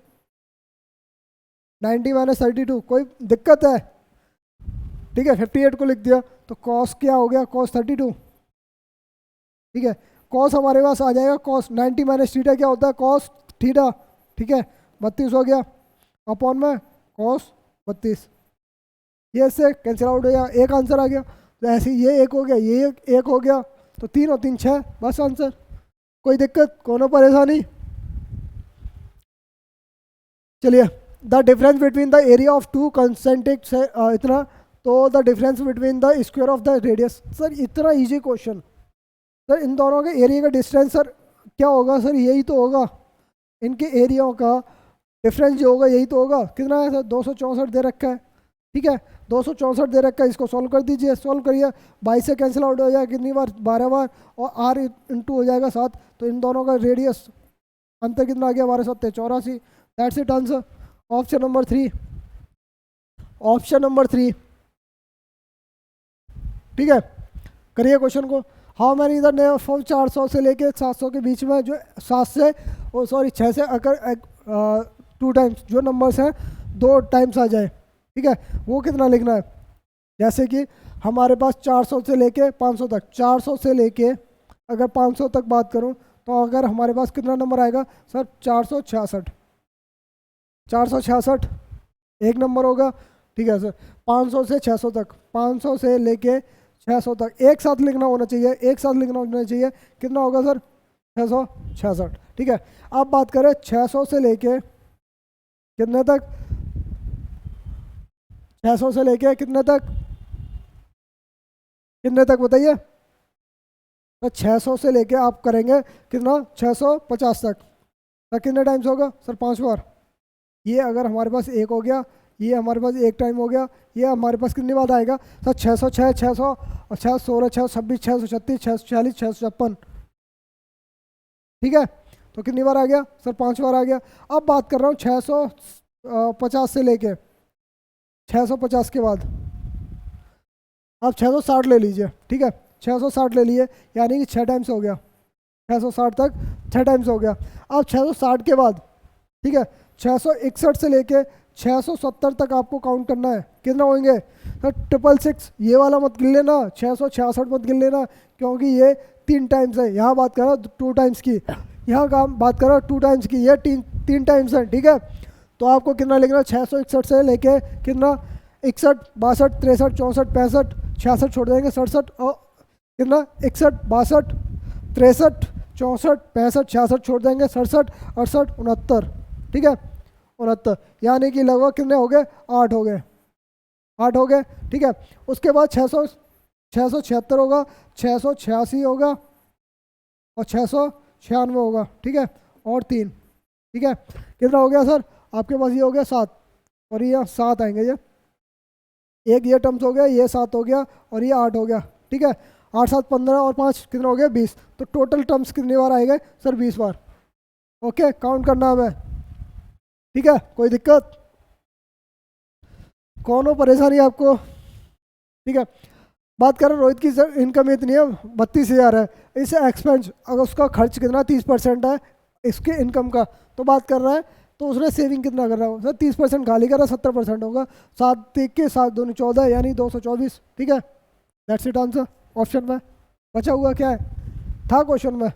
90 - 32, कोई दिक्कत है? ठीक है, 58 को लिख दिया तो कॉस क्या हो गया, कॉस 32। ठीक है, कॉस हमारे पास आ जाएगा, कॉस 90 - थीटा क्या होता है, कॉस थीटा। ठीक है, 32 हो गया, अपॉन में कॉस 32, ये इससे कैंसिल आउट हो गया, एक आंसर आ गया। तो ऐसे ही ये एक हो गया, ये एक हो गया, तो 3 और 3 6, बस आंसर। कोई दिक्कत, कोनो परेशानी? चलिए, the difference between the area of 2 concentric से इतना, तो the difference between the square of the radius. Sir इतना इजी क्वेश्चन, सर इन दोनों के एरिया का डिस्टेंस सर क्या होगा, सर यही तो होगा, इनके एरियाओं का डिफरेंस जो होगा यही तो होगा। कितना है सर, 264 दे रखा है। ठीक है, 264 दे रखा है, इसको सॉल्व कर दीजिए, सॉल्व करिए, 22 से कैंसिल आउट हो जाएगा, कितनी बार 12 बार, और r इंटू हो जाएगा 7, तो इन दोनों का रेडियस अंतर कितना आ गया, 12 7 84, that's it answer option number 3, option number 3। ठीक है, करिए क्वेश्चन को। हाउ मैनी इधर ने फ्रॉम 400 से लेके 700 के बीच में, जो 7 से ओ सॉरी 6 से अगर 2 टाइम्स जो नंबर्स हैं 2 टाइम्स आ जाए, ठीक है, वो कितना लिखना है। जैसे कि हमारे पास 400 से लेके 500 तक, 400 से लेके अगर 500 तक बात करूं तो अगर हमारे पास कितना नंबर आएगा सर, 466, 466 एक नंबर होगा। ठीक है सर, 500 से 600 तक, 500 से लेके 600 तक एक साथ लिखना होना चाहिए, एक साथ लिखना होना चाहिए, कितना होगा सर 666। ठीक है, अब बात करें 600 से लेके कितने तक, 600 से लेके कितने तक, कितने तक बताइए। तो 600 से लेके आप करेंगे कितना 650 तक, तो कितने टाइम्स होगा सर, 5 बार। ये अगर हमारे पास एक हो गया, ये हमारे पास एक टाइम हो गया। ये हमारे पास कितनी बार आएगा सर? 606, 600 और 616, 626, 636, 646, 656। ठीक है, तो कितनी बार आ गया सर? 5 बार आ गया। अब बात कर रहा हूँ 650 से लेके 650 के बाद आप 660 ले लीजिए। ठीक है, 660 ले लिए, यानी कि 6 टाइम्स हो गया। 660 तक 6 टाइम्स हो गया। अब 660 के बाद, ठीक है, 661 से लेके 670 तक आपको काउंट करना है। कितना होंगे सर? 666। ये वाला मत गिन लेना, 666 मत गिन लेना, क्योंकि ये 3 टाइम्स है। यहाँ बात कर रहा 2 टाइम्स की, यहाँ काम बात कर रहा 2 टाइम्स की, ये 3 टाइम्स है। ठीक है, तो आपको कितना लिखना? 661 से लेके कितना? 61, 62, 63, 64, 65, 66 छोड़ देंगे, 67 और कितना? 61, 62, 63, 64, 65, 66 छोड़ देंगे, 67, 68, 69। ठीक है, 69, यानी कि लगभग कितने हो गए? 8 हो गए। 8 हो गए। ठीक है, उसके बाद 676 होगा, 686 होगा और 696 होगा। ठीक है, और 3। ठीक है, कितना हो गया सर? आपके पास ये हो गया 7, और ये 7 आएंगे। ये एक ये टर्म्स हो गया, ये 7 हो गया और ये 8 हो गया। ठीक है, 8, 7, 15 और 5 कितना हो गया? 20। तो टोटल टर्म्स कितनी बार आएंगे सर? 20 बार। ओके, काउंट करना हमें। ठीक है, कोई दिक्कत? कौन हो परेशानी आपको? ठीक है, बात करें रोहित की इनकम इतनी है, 32,000 है। इसे एक्सपेंस, अगर उसका खर्च कितना 30% है इसके इनकम का, तो बात कर रहा है तो उसने सेविंग कितना कर रहा हो सर? 30% खाली कर रहा है, 70% होगा। 7 देख के 7 दूनी 14, यानी 224। ठीक है, दैट्स इट आंसर ऑप्शन में। बचा हुआ क्या है? था क्वेश्चन में।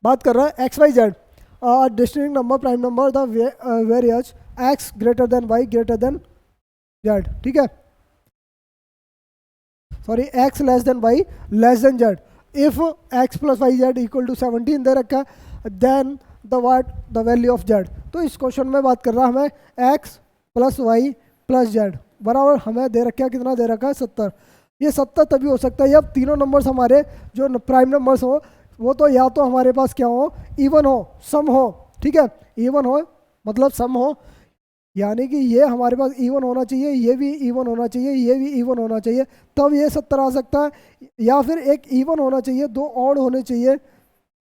बात कर रहा है x y z distinct number, prime number, the variables x greater than y greater than z. ठीक है, sorry, x less than y less than z. If x plus y z equal to 17 दे रखा है, then the value of z. तो इस question में बात कर रहा है हमें x plus y plus z बराबर हमें दे रखा है, कितना दे रखा है? 70। ये 70 तभी हो सकता है जब तीनों नंबर्स हमारे जो प्राइम नंबर्स हो वो तो या तो हमारे पास क्या हो? इवन हो, सम हो। ठीक है, इवन हो मतलब सम हो, यानी कि ये हमारे पास इवन होना चाहिए, ये भी इवन होना चाहिए, ये भी इवन होना चाहिए, तब ये 70 आ सकता है। या फिर एक इवन होना चाहिए, 2 ऑड होने चाहिए,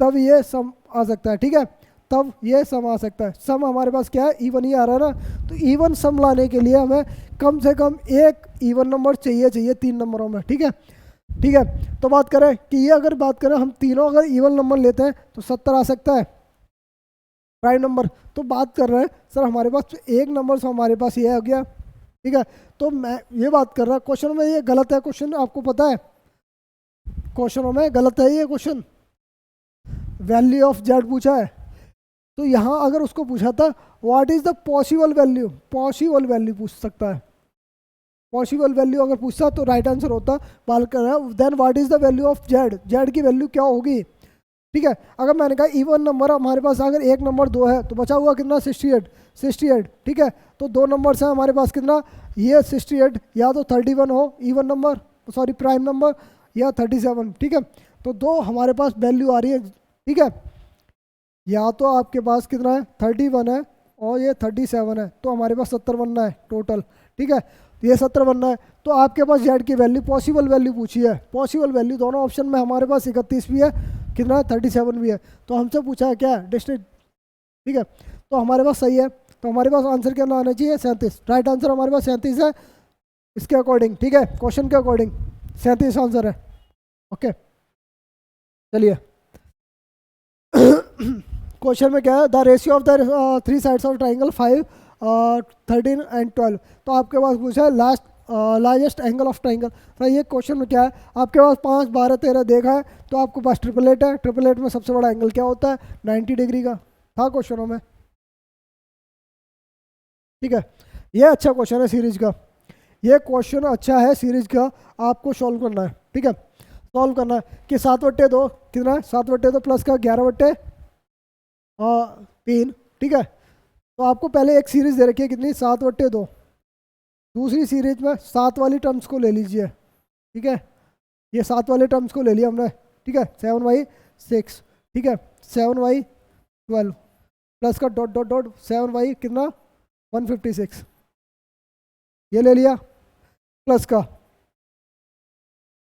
तब ये सम आ सकता है। ठीक है, तब ये सम आ सकता है। सम हमारे पास क्या है? इवन ही आ रहा है ना। तो इवन सम लाने के लिए हमें कम से कम एक इवन नंबर चाहिए 3 नंबरों में। ठीक है, ठीक है, तो बात करें कि ये अगर बात करें हम तीनों अगर इवन नंबर लेते हैं तो 70 आ सकता है प्राइम नंबर। तो बात कर रहे हैं सर हमारे पास एक नंबर से हमारे पास ये हो गया। ठीक है, तो मैं ये बात कर रहा क्वेश्चन में ये गलत है। क्वेश्चन आपको पता है क्वेश्चनों में गलत है ये क्वेश्चन। वैल्यू ऑफ जेड पूछा है, तो यहाँ अगर उसको पूछा था what is the possible value, possible value पूछ सकता है। पॉसिबल वैल्यू अगर पूछता तो राइट आंसर होता। बात कर रहा है then what is the value of Z, Z की वैल्यू क्या होगी। ठीक है, अगर मैंने कहा इवन नंबर हमारे पास अगर एक नंबर 2 है तो बचा हुआ कितना? 68। ठीक है, तो 2 नंबर्स हैं हमारे पास, कितना? ये 68, या तो 31 हो even number, sorry prime number, या 37। ठीक है, तो 2 हमारे पास वैल्यू आ रही है। ठीक है, या तो आपके पास कितना है? 31 है और ये 37 है, तो हमारे पास 70 बनना है टोटल। ठीक है, ये 70 बनना है। तो आपके पास जेड की वैल्यू, पॉसिबल वैल्यू पूछी है। पॉसिबल वैल्यू दोनों ऑप्शन में हमारे पास 31 भी है, कितना? 37 भी है। तो हमसे पूछा है क्या? डिस्ट्रिक्ट। ठीक है, तो हमारे पास सही है। तो हमारे पास आंसर क्या आना चाहिए? 37। राइट आंसर हमारे पास 37 है इसके अकॉर्डिंग। ठीक है, क्वेश्चन के अकॉर्डिंग 37 आंसर है। ओके, चलिए क्वेश्चन में क्या है? The ratio of the 3 sides of triangle 5, 13 and 12। तो आपके पास पूछा है लार्जेस्ट एंगल ऑफ ट्राइंगल। तो ये क्वेश्चन में क्या है? आपके पास 5, 12, 13 देखा है, तो आपके पास ट्रिपलेट है। ट्रिपलेट में सबसे बड़ा एंगल क्या होता है? 90 डिग्री का था क्वेश्चनों में। ठीक है, ये अच्छा क्वेश्चन है सीरीज का, ये क्वेश्चन अच्छा है सीरीज का, आपको सॉल्व करना है। ठीक है, सॉल्व करना है कि 7/2 कितना है? 7/2 प्लस का 11/3। ठीक है, तो आपको पहले एक सीरीज दे रखी है कितनी? 7/2। दूसरी सीरीज में 7 वाली टर्म्स को ले लीजिए। ठीक है, ये 7 वाले टर्म्स को ले लिया हमने। ठीक है, 7/6। ठीक है, 7/12। प्लस का डॉट डॉट डॉट 7y कितना 156, ये ले लिया प्लस का।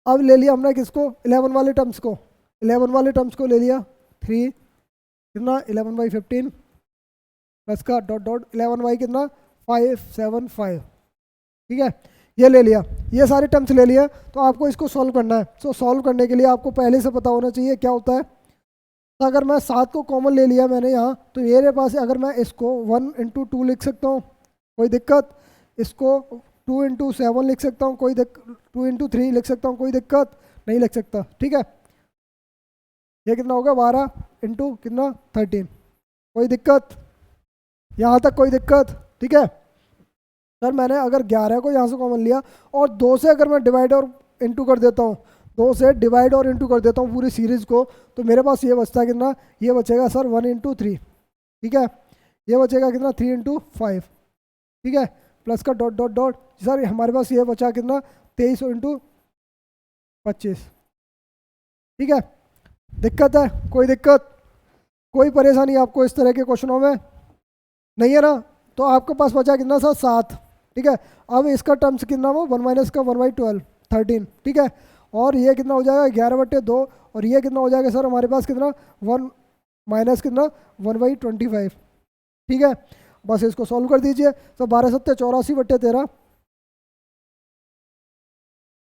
अब ले लिया हमने किसको 11 वाले टर्म्स को, 11 वाले टर्म्स को ले लिया 3 कितना 11/15 प्लस का डॉट डॉट 11y कितना 575, ठीक है ये ले लिया, ये सारे टर्म्स ले लिया। तो आपको इसको सॉल्व करना है। तो सॉल्व करने के लिए आपको पहले से पता होना चाहिए क्या होता है। तो अगर मैं 7 को कॉमन ले लिया मैंने यहाँ, तो मेरे पास अगर मैं इसको 1 × 2 लिख सकता हूँ कोई दिक्कत, इसको 2 × 7 लिख सकता हूँ कोई 2 × 3 लिख सकता हूँ कोई दिक्कत नहीं लिख सकता, ठीक है। ये कितना होगा 12 × कितना 13, कोई दिक्कत यहाँ तक, कोई दिक्कत, ठीक है। सर मैंने अगर 11 को यहाँ से कॉमन लिया और 2 से अगर मैं डिवाइड और इंटू कर देता हूँ, 2 से डिवाइड और इंटू कर देता हूँ पूरी सीरीज़ को, तो मेरे पास ये बचता है कितना, ये बचेगा सर 1 × 3, ठीक है। ये बचेगा कितना 3 × 5, ठीक है, प्लस का डॉट डॉट डॉट। सर हमारे पास ये बचा कितना 23 × 25, ठीक है। दिक्कत है, कोई दिक्कत, कोई परेशानी आपको इस तरह के क्वेश्चनों में नहीं है ना। तो आपके पास बचा कितना सर 7, ठीक है। अब इसका टर्म्स कितना वो 1 - का 1/12 13, ठीक है। और ये कितना हो जाएगा 11/2, और ये कितना हो जाएगा सर हमारे पास कितना 1 - कितना 1/25, ठीक है। बस इसको सॉल्व कर दीजिए। तो 12 × 7 = 84/13,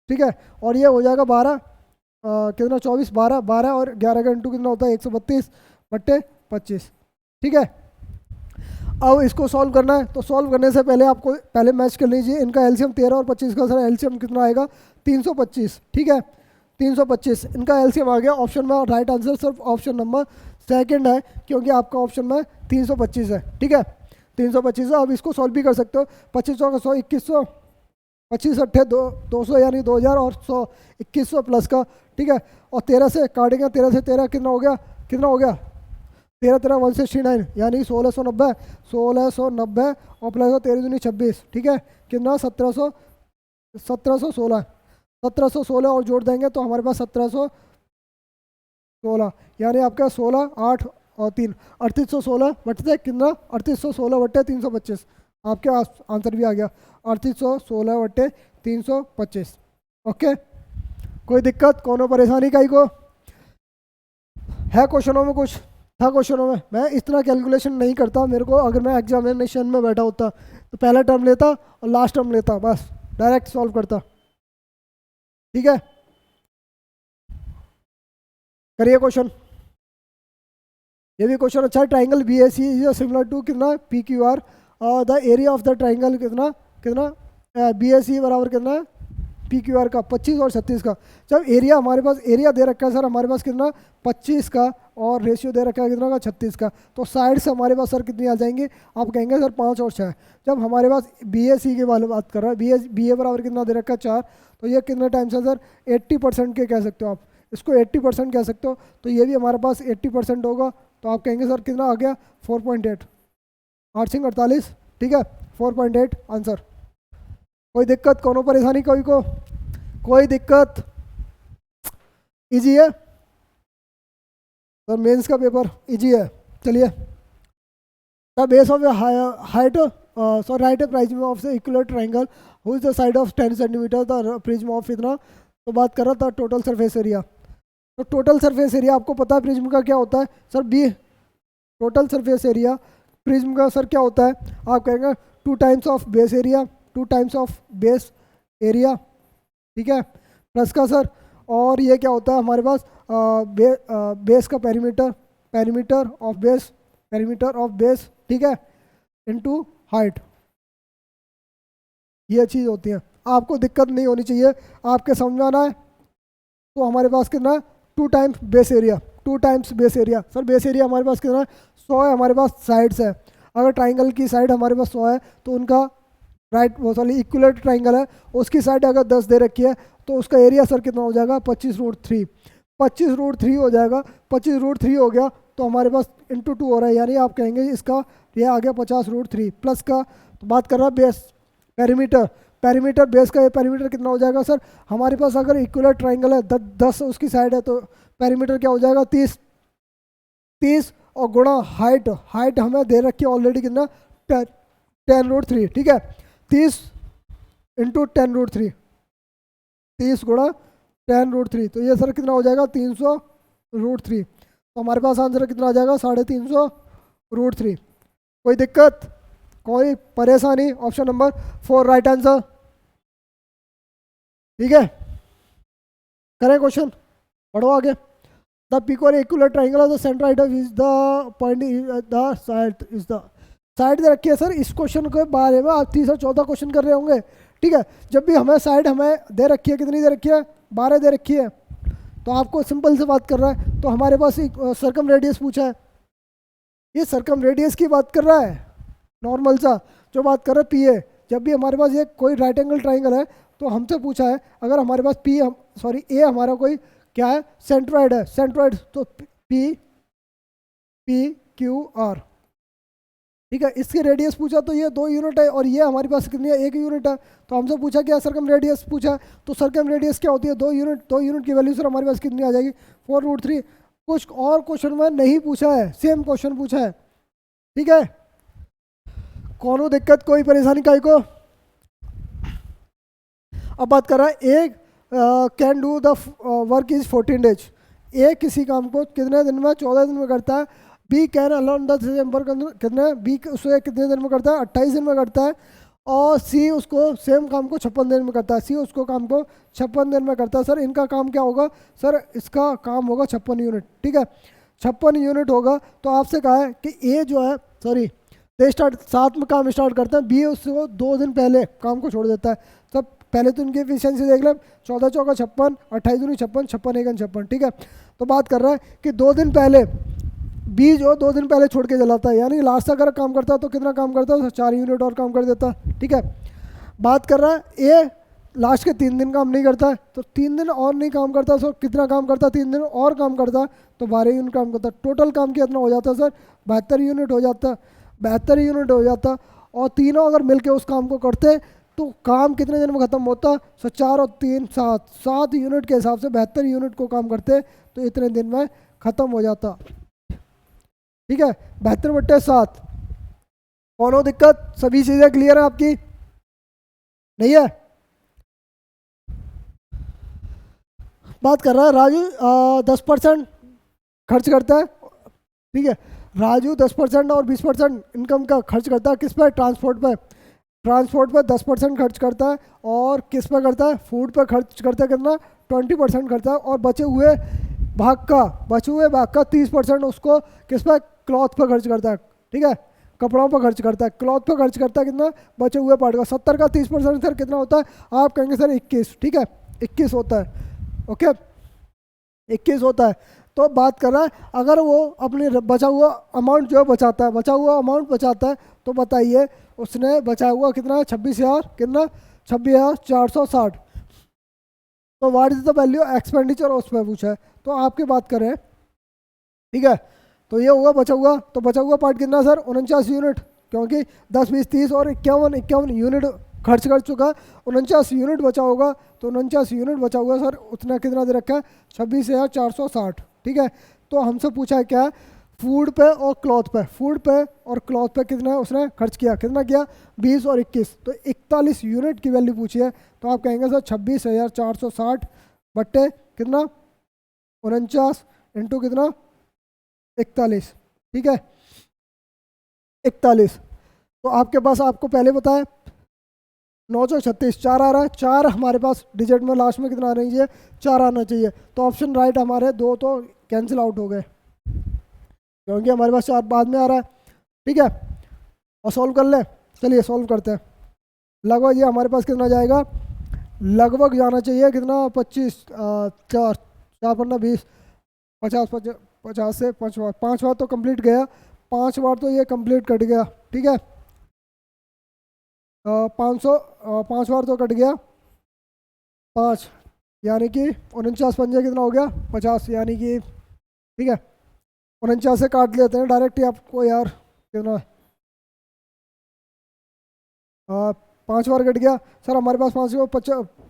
ठीक है। और ये हो जाएगा 12 कितना 24 12 12 और 11 का इंटू कितना होता है 132/25, ठीक है। अब इसको सॉल्व करना है। तो सॉल्व करने से पहले आपको पहले मैच कर लीजिए इनका एलसीएम 13 और 25 का सर एलसीएम कितना आएगा 325, ठीक है। 325 इनका एलसीएम आ गया ऑप्शन में, और राइट आंसर सिर्फ ऑप्शन नंबर सेकंड है, क्योंकि आपका ऑप्शन में 325 है, ठीक है। 325 है। अब इसको सॉल्व भी कर सकते हो। 25 का 100 2100, 25 8 200 यानी 2000, और 100 2100 प्लस का, ठीक है। और 13 से काटेंगे, 13 से 13 कितना हो गया, कितना हो गया 13 13 169 यानी 1690, 1690 और प्लस 13 दूनी 26, ठीक है। कितना 1716 और जोड़ देंगे तो हमारे पास 1716 यानी आपका 16 8 और 3 3816 बटते कितना 3816/325, आपके आंसर भी आ गया 3816/325, ओके। कोई दिक्कत कोनो परेशानी कहीं को है क्वेश्चनों में, कुछ था क्वेश्चनों में। मैं इस तरह कैलकुलेशन नहीं करता, मेरे को अगर मैं एग्जामिनेशन में बैठा होता तो पहला टर्म लेता और लास्ट टर्म लेता, बस डायरेक्ट सॉल्व करता, ठीक है। करिए क्वेश्चन, ये भी क्वेश्चन अच्छा है। Triangle B A C is similar to कितना पी क्यू आर, और the area of the triangle कितना कितना बी ए सी बराबर कितना पी क्यू आर का 25 और 36 का। जब एरिया हमारे पास एरिया दे रखा है सर हमारे पास कितना 25 का, और रेशियो दे रखा है कितना का 36 का, तो साइड से हमारे पास सर कितनी आ जाएंगी, आप कहेंगे सर 5 और 6। जब हमारे पास बी ए सी के बारे में बात कर रहा है, बी ए बराबर कितना दे रखा है 4, तो ये कितने टाइम्स है सर 80% के कह सकते हो आप, इसको 80% कह सकते हो। तो ये भी हमारे पास 80% होगा, तो आप कहेंगे सर कितना आ गया 4.8, 8 सिंह 48, ठीक है 4.8 आंसर। कोई दिक्कत कोनो परेशानी कोई को, कोई दिक्कत, इजी है सर, मेंस का पेपर इजी है। चलिए the base of height sorry right prism of the equal triangle who is the side of 10 centimetre the prism of इतना, तो बात कर रहा था टोटल सरफेस एरिया। तो टोटल सरफेस एरिया आपको पता है प्रिज्म का क्या होता है sir, B total surface area prism का सर क्या होता है, आप कहेंगे 2 times of base area, 2 times of base area, ठीक है, प्लस का सर, और ये क्या होता है हमारे पास बेस का पेरीमीटर, पेरीमीटर ऑफ बेस, ठीक है, इनटू हाइट, ये चीज़ होती है। आपको दिक्कत नहीं होनी चाहिए, आपके समझ में आना है। तो हमारे पास कितना 2 times base area, 2 times base area, sir base area हमारे पास कितना 100 है, हमारे पास साइड्स है। अगर ट्राइंगल की साइड हमारे पास 100 है तो उनका राइट वो सॉरी इक्वल ट्राइंगल है, उसकी साइड अगर 10 दे रखी है तो उसका एरिया सर कितना हो जाएगा 25√3, 25√3 हो जाएगा। 25√3 हो गया तो हमारे पास इंटू 2 हो रहा है, यानी आप कहेंगे इसका ये आ गया 50√3 प्लस का, तो बात कर रहा है बेस पेरीमीटर, पेरीमीटर बेस का ये पेरीमीटर कितना हो जाएगा सर, हमारे पास अगर इक्वल ट्राइंगल है 10 उसकी साइड है तो पेरीमीटर क्या हो जाएगा 30, और गुणा हाइट, हाइट हमें दे रखी है ऑलरेडी कितना 10√3, ठीक है। 30 इंटू 10√3, 30 गुणा 10√3, तो ये सर कितना हो जाएगा 300√3। तो हमारे पास आंसर कितना आ जाएगा 350√3। कोई दिक्कत, कोई परेशानी? ऑप्शन नंबर 4 राइट आंसर, ठीक है। करें क्वेश्चन, पढ़ो आगे। द पिकोर equal triangle of the centre item is the point, the side is the side दे रखी है सर। इस क्वेश्चन के बारे में आप 30 और 14 क्वेश्चन कर रहे होंगे, ठीक है। जब भी हमें साइड हमें दे रखी है, कितनी दे रखी है 12 दे रखी है, तो आपको सिंपल से बात कर रहा है। तो हमारे पास एक सर्कम रेडियस पूछा है, ये सर्कम रेडियस की बात कर रहा है, नॉर्मल सा जो बात कर रहा है पी है। जब भी हमारे पास ये कोई राइट एंगल ट्राइंगल है तो हमसे पूछा है, अगर हमारे पास पी सॉरी ए हमारा कोई क्या है सेंट्रोइड है, सेंट्रोइड, तो पी पी क्यू आर, ठीक है। इसकी रेडियस पूछा तो ये 2 यूनिट है, और ये हमारे पास कितनी है 1 यूनिट है। तो हमसे पूछा क्या सर्कम रेडियस पूछा है, तो सर्कम रेडियस क्या होती है 2 यूनिट। 2 यूनिट की वैल्यू सर हमारे पास कितनी आ जाएगी 4√3। कुछ और क्वेश्चन में नहीं पूछा है, सेम क्वेश्चन पूछा है, ठीक है। कौन दिक्कत, कोई परेशानी काई को? अब बात कर रहा है एक can do the work is 14 days. A किसी काम को कितने दिन में 14 दिन में करता है। B can alone the December कितने, बी उसे कितने दिन में करता है 28 दिन में करता है। और सी उसको सेम काम को 56 दिन में करता है। सी उसको काम को 56 दिन में करता है। सर इनका काम क्या होगा, सर इसका काम होगा 56 यूनिट, ठीक है। 56 यूनिट होगा। तो आपसे कहा है कि ए जो है सॉरी दे स्टार्ट 7 में काम स्टार्ट करते हैं, बी उसको 2 दिन पहले काम को छोड़ देता है। सब पहले तो इनकी एफिशिएंसी देख लें, 14 चौका 56, 28 दूनी 56, 56 एकन 56, ठीक है। तो बात कर रहा है कि 2 दिन पहले बी जो 2 दिन पहले छोड़ के चलाता है, यानी लास्ट अगर काम करता है तो कितना काम करता है 4 यूनिट और काम कर देता है, ठीक है। बात कर रहा है ए लास्ट के 3 दिन काम नहीं करता है, तो 3 दिन और नहीं काम करता, सो कितना काम करता है 3 दिन और काम करता है, तो 12 यूनिट काम करता है। टोटल काम कितना हो जाता है सर 72 यूनिट हो जाता है, 72 यूनिट हो जाता। और तीनों अगर मिलके उस काम को करते तो काम कितने दिन में ख़त्म होता, 4 और 3 7 यूनिट के हिसाब से 72 यूनिट को काम करते तो इतने दिन में ख़त्म हो जाता, ठीक है। 72/7। कौन हो दिक्कत, सभी चीज़ें क्लियर है आपकी, नहीं है? बात कर रहा है राजू 10% खर्च करता है, ठीक है। राजू 10% और 20% इनकम का खर्च करता है किस पर, ट्रांसपोर्ट पर। ट्रांसपोर्ट पर 10% खर्च करता है, और किस पर करता है, फूड पर खर्च करता है कितना 20% करता है। और बचे हुए भाग का 30% उसको किस पर, क्लॉथ पर खर्च करता है, ठीक है। कपड़ों पर खर्च करता है, क्लॉथ पर खर्च करता है कितना, बचे हुए पार्ट का। 70 का 30% सर कितना होता है, आप कहेंगे सर 21, ठीक है 21 होता है, ओके 21 होता है। तो बात कर रहा है अगर वो अपने बचा हुआ अमाउंट जो बचाता है, तो बताइए उसने बचा हुआ कितना है 26,000, कितना 26,460। तो what is the value expenditure, उस पर पूछा है। तो आपकी बात करें, ठीक है, तो ये होगा बचा हुआ। तो बचा हुआ पार्ट कितना सर 49 यूनिट, क्योंकि 10 20 30 और 51 यूनिट खर्च कर चुका, 49 यूनिट बचा होगा। तो 49 यूनिट बचा हुआ सर, उतना कितना दे रखा है 26,460, ठीक है। तो हमसे पूछा है क्या, फूड पे और क्लॉथ पे, फूड पे और क्लॉथ पे कितना उसने खर्च किया, कितना किया 20 और 21, तो 41 यूनिट की वैल्यू पूछी है। तो आप कहेंगे सर 26,460 बट्टे कितना 49 इंटू कितना 41, ठीक है 41। तो आपके पास आपको पहले बताया 936, 4 आ रहा है, 4 हमारे पास डिजिट में लास्ट में कितना आना चाहिए 4 आना चाहिए। तो ऑप्शन राइट हमारे 2 तो कैंसिल आउट हो गए, क्योंकि हमारे पास 4 बाद में आ रहा है, ठीक है। और सॉल्व कर ले, चलिए सॉल्व करते हैं। लगभग ये हमारे पास कितना जाएगा, लगभग जाना चाहिए कितना 25 4 4 15 20 50 50 से 5 बार तो कंप्लीट गया, 5 बार तो ये कंप्लीट कट गया, ठीक है। 5 बार तो कट गया 5, यानी कि 49 पंजे कितना हो गया 50, यानी कि ठीक है 49 से काट लेते हैं डायरेक्ट ही आपको यार कितना 5 बार कट गया सर हमारे पास 5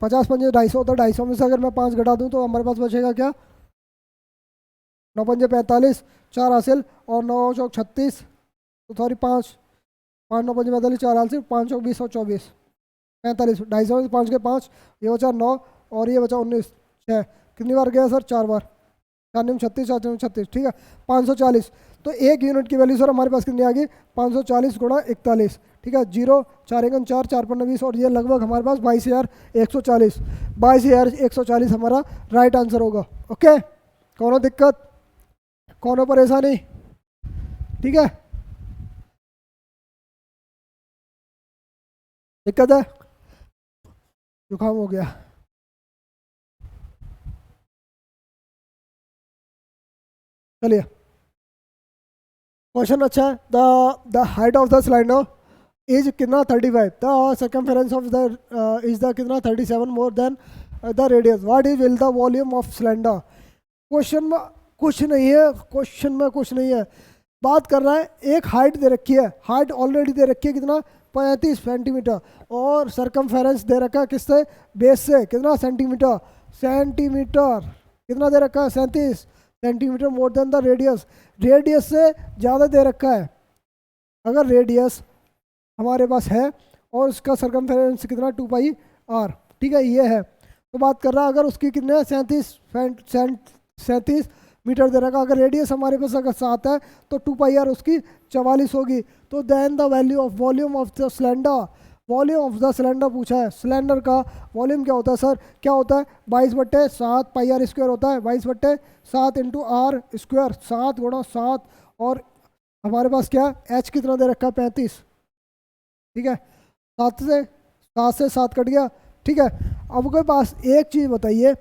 50 पंजे 250 होता है, 250 में से अगर मैं 5 घटा दूं तो हमारे पास बचेगा क्या 9 पंजे 45, 4 हासिल और 9 चौक 36, तो सॉरी 5, 5 9 5 45, 4 हासिल, 5 चौक 20 और 24 45, 250 5 के 5, ये बचा 9 और ये बचा 19, 6, कितनी बार गया सर? 4 बार, 4 9 36, 4 9 36, ठीक है 540। तो 1 यूनिट की वैल्यू सर हमारे पास कितनी आ गई? 540 गुणा 41, ठीक है 0 4 1 4 4 5 20, और ये लगभग हमारे पास 22,140, 22,140 हमारा राइट आंसर होगा। ओके, कौनो दिक्कत, कौनो परेशानी? ठीक है, दिक्कत है? जुकाम हो गया? चलिए, क्वेश्चन अच्छा है। The height of the cylinder is कितना? 35, the circumference of the is the कितना? 37 more than the radius, what is will the volume of cylinder. Question में कुछ नहीं है, क्वेश्चन में कुछ नहीं है, बात कर रहा है एक हाइट दे रखी है, हाइट ऑलरेडी दे रखी है कितना? 35 सेंटीमीटर, और सरकमफेरेंस दे रखा है किससे? बेस से, कितना? सेंटीमीटर, सेंटीमीटर कितना दे रखा है? 37 centimetre more than the radius, radius से ज़्यादा दे रखा है। अगर रेडियस हमारे पास है और उसका सरकमफेरेंस कितना? 2 पाई आर, ठीक है ये है। तो बात कर रहा है अगर उसकी कितने? 37 मीटर दे रखा, अगर रेडियस हमारे पास अगर 7 है तो 2 पाई आर उसकी 44 होगी। तो then the value of volume of the cylinder, volume of the cylinder पूछा है, सिलेंडर का वॉल्यूम क्या होता है सर? क्या होता है? 22/7 पाई आर स्क्वायर होता है, 22/7 इंटू आर स्क्वायर, 7 गुणा 7, और हमारे पास क्या? एच कितना दे रखा है? 35, ठीक है 7 से 7 कट गया, ठीक है। अब कोई पास एक चीज़ बताइए,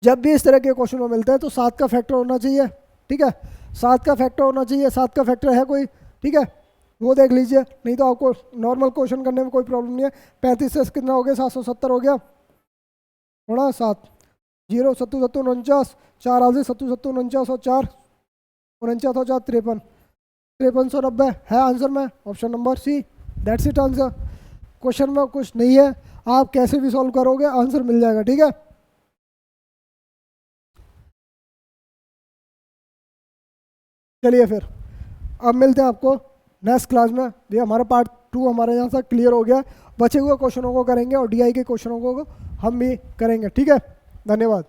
जब भी इस तरह के क्वेश्चन में मिलते हैं तो 7 का फैक्टर होना चाहिए, ठीक है 7 का फैक्टर होना चाहिए, 7 का फैक्टर है कोई? ठीक है वो देख लीजिए, नहीं तो आपको नॉर्मल क्वेश्चन करने में कोई प्रॉब्लम नहीं है। 35 से कितना हो गया? 770 हो गया, थोड़ा 7 0 7 7 49, 4 आगे 7 7 49 और 4 49 और 4 53, 5390 है आंसर में, option number C, that's it answer. Question में कुछ नहीं है, आप कैसे भी सॉल्व करोगे आंसर मिल जाएगा, ठीक है। चलिए फिर अब मिलते हैं आपको नेक्स्ट क्लास में। ये हमारा पार्ट 2 हमारे यहाँ से क्लियर हो गया, बचे हुए क्वेश्चनों को करेंगे और डीआई के क्वेश्चनों को हम भी करेंगे, ठीक है। धन्यवाद।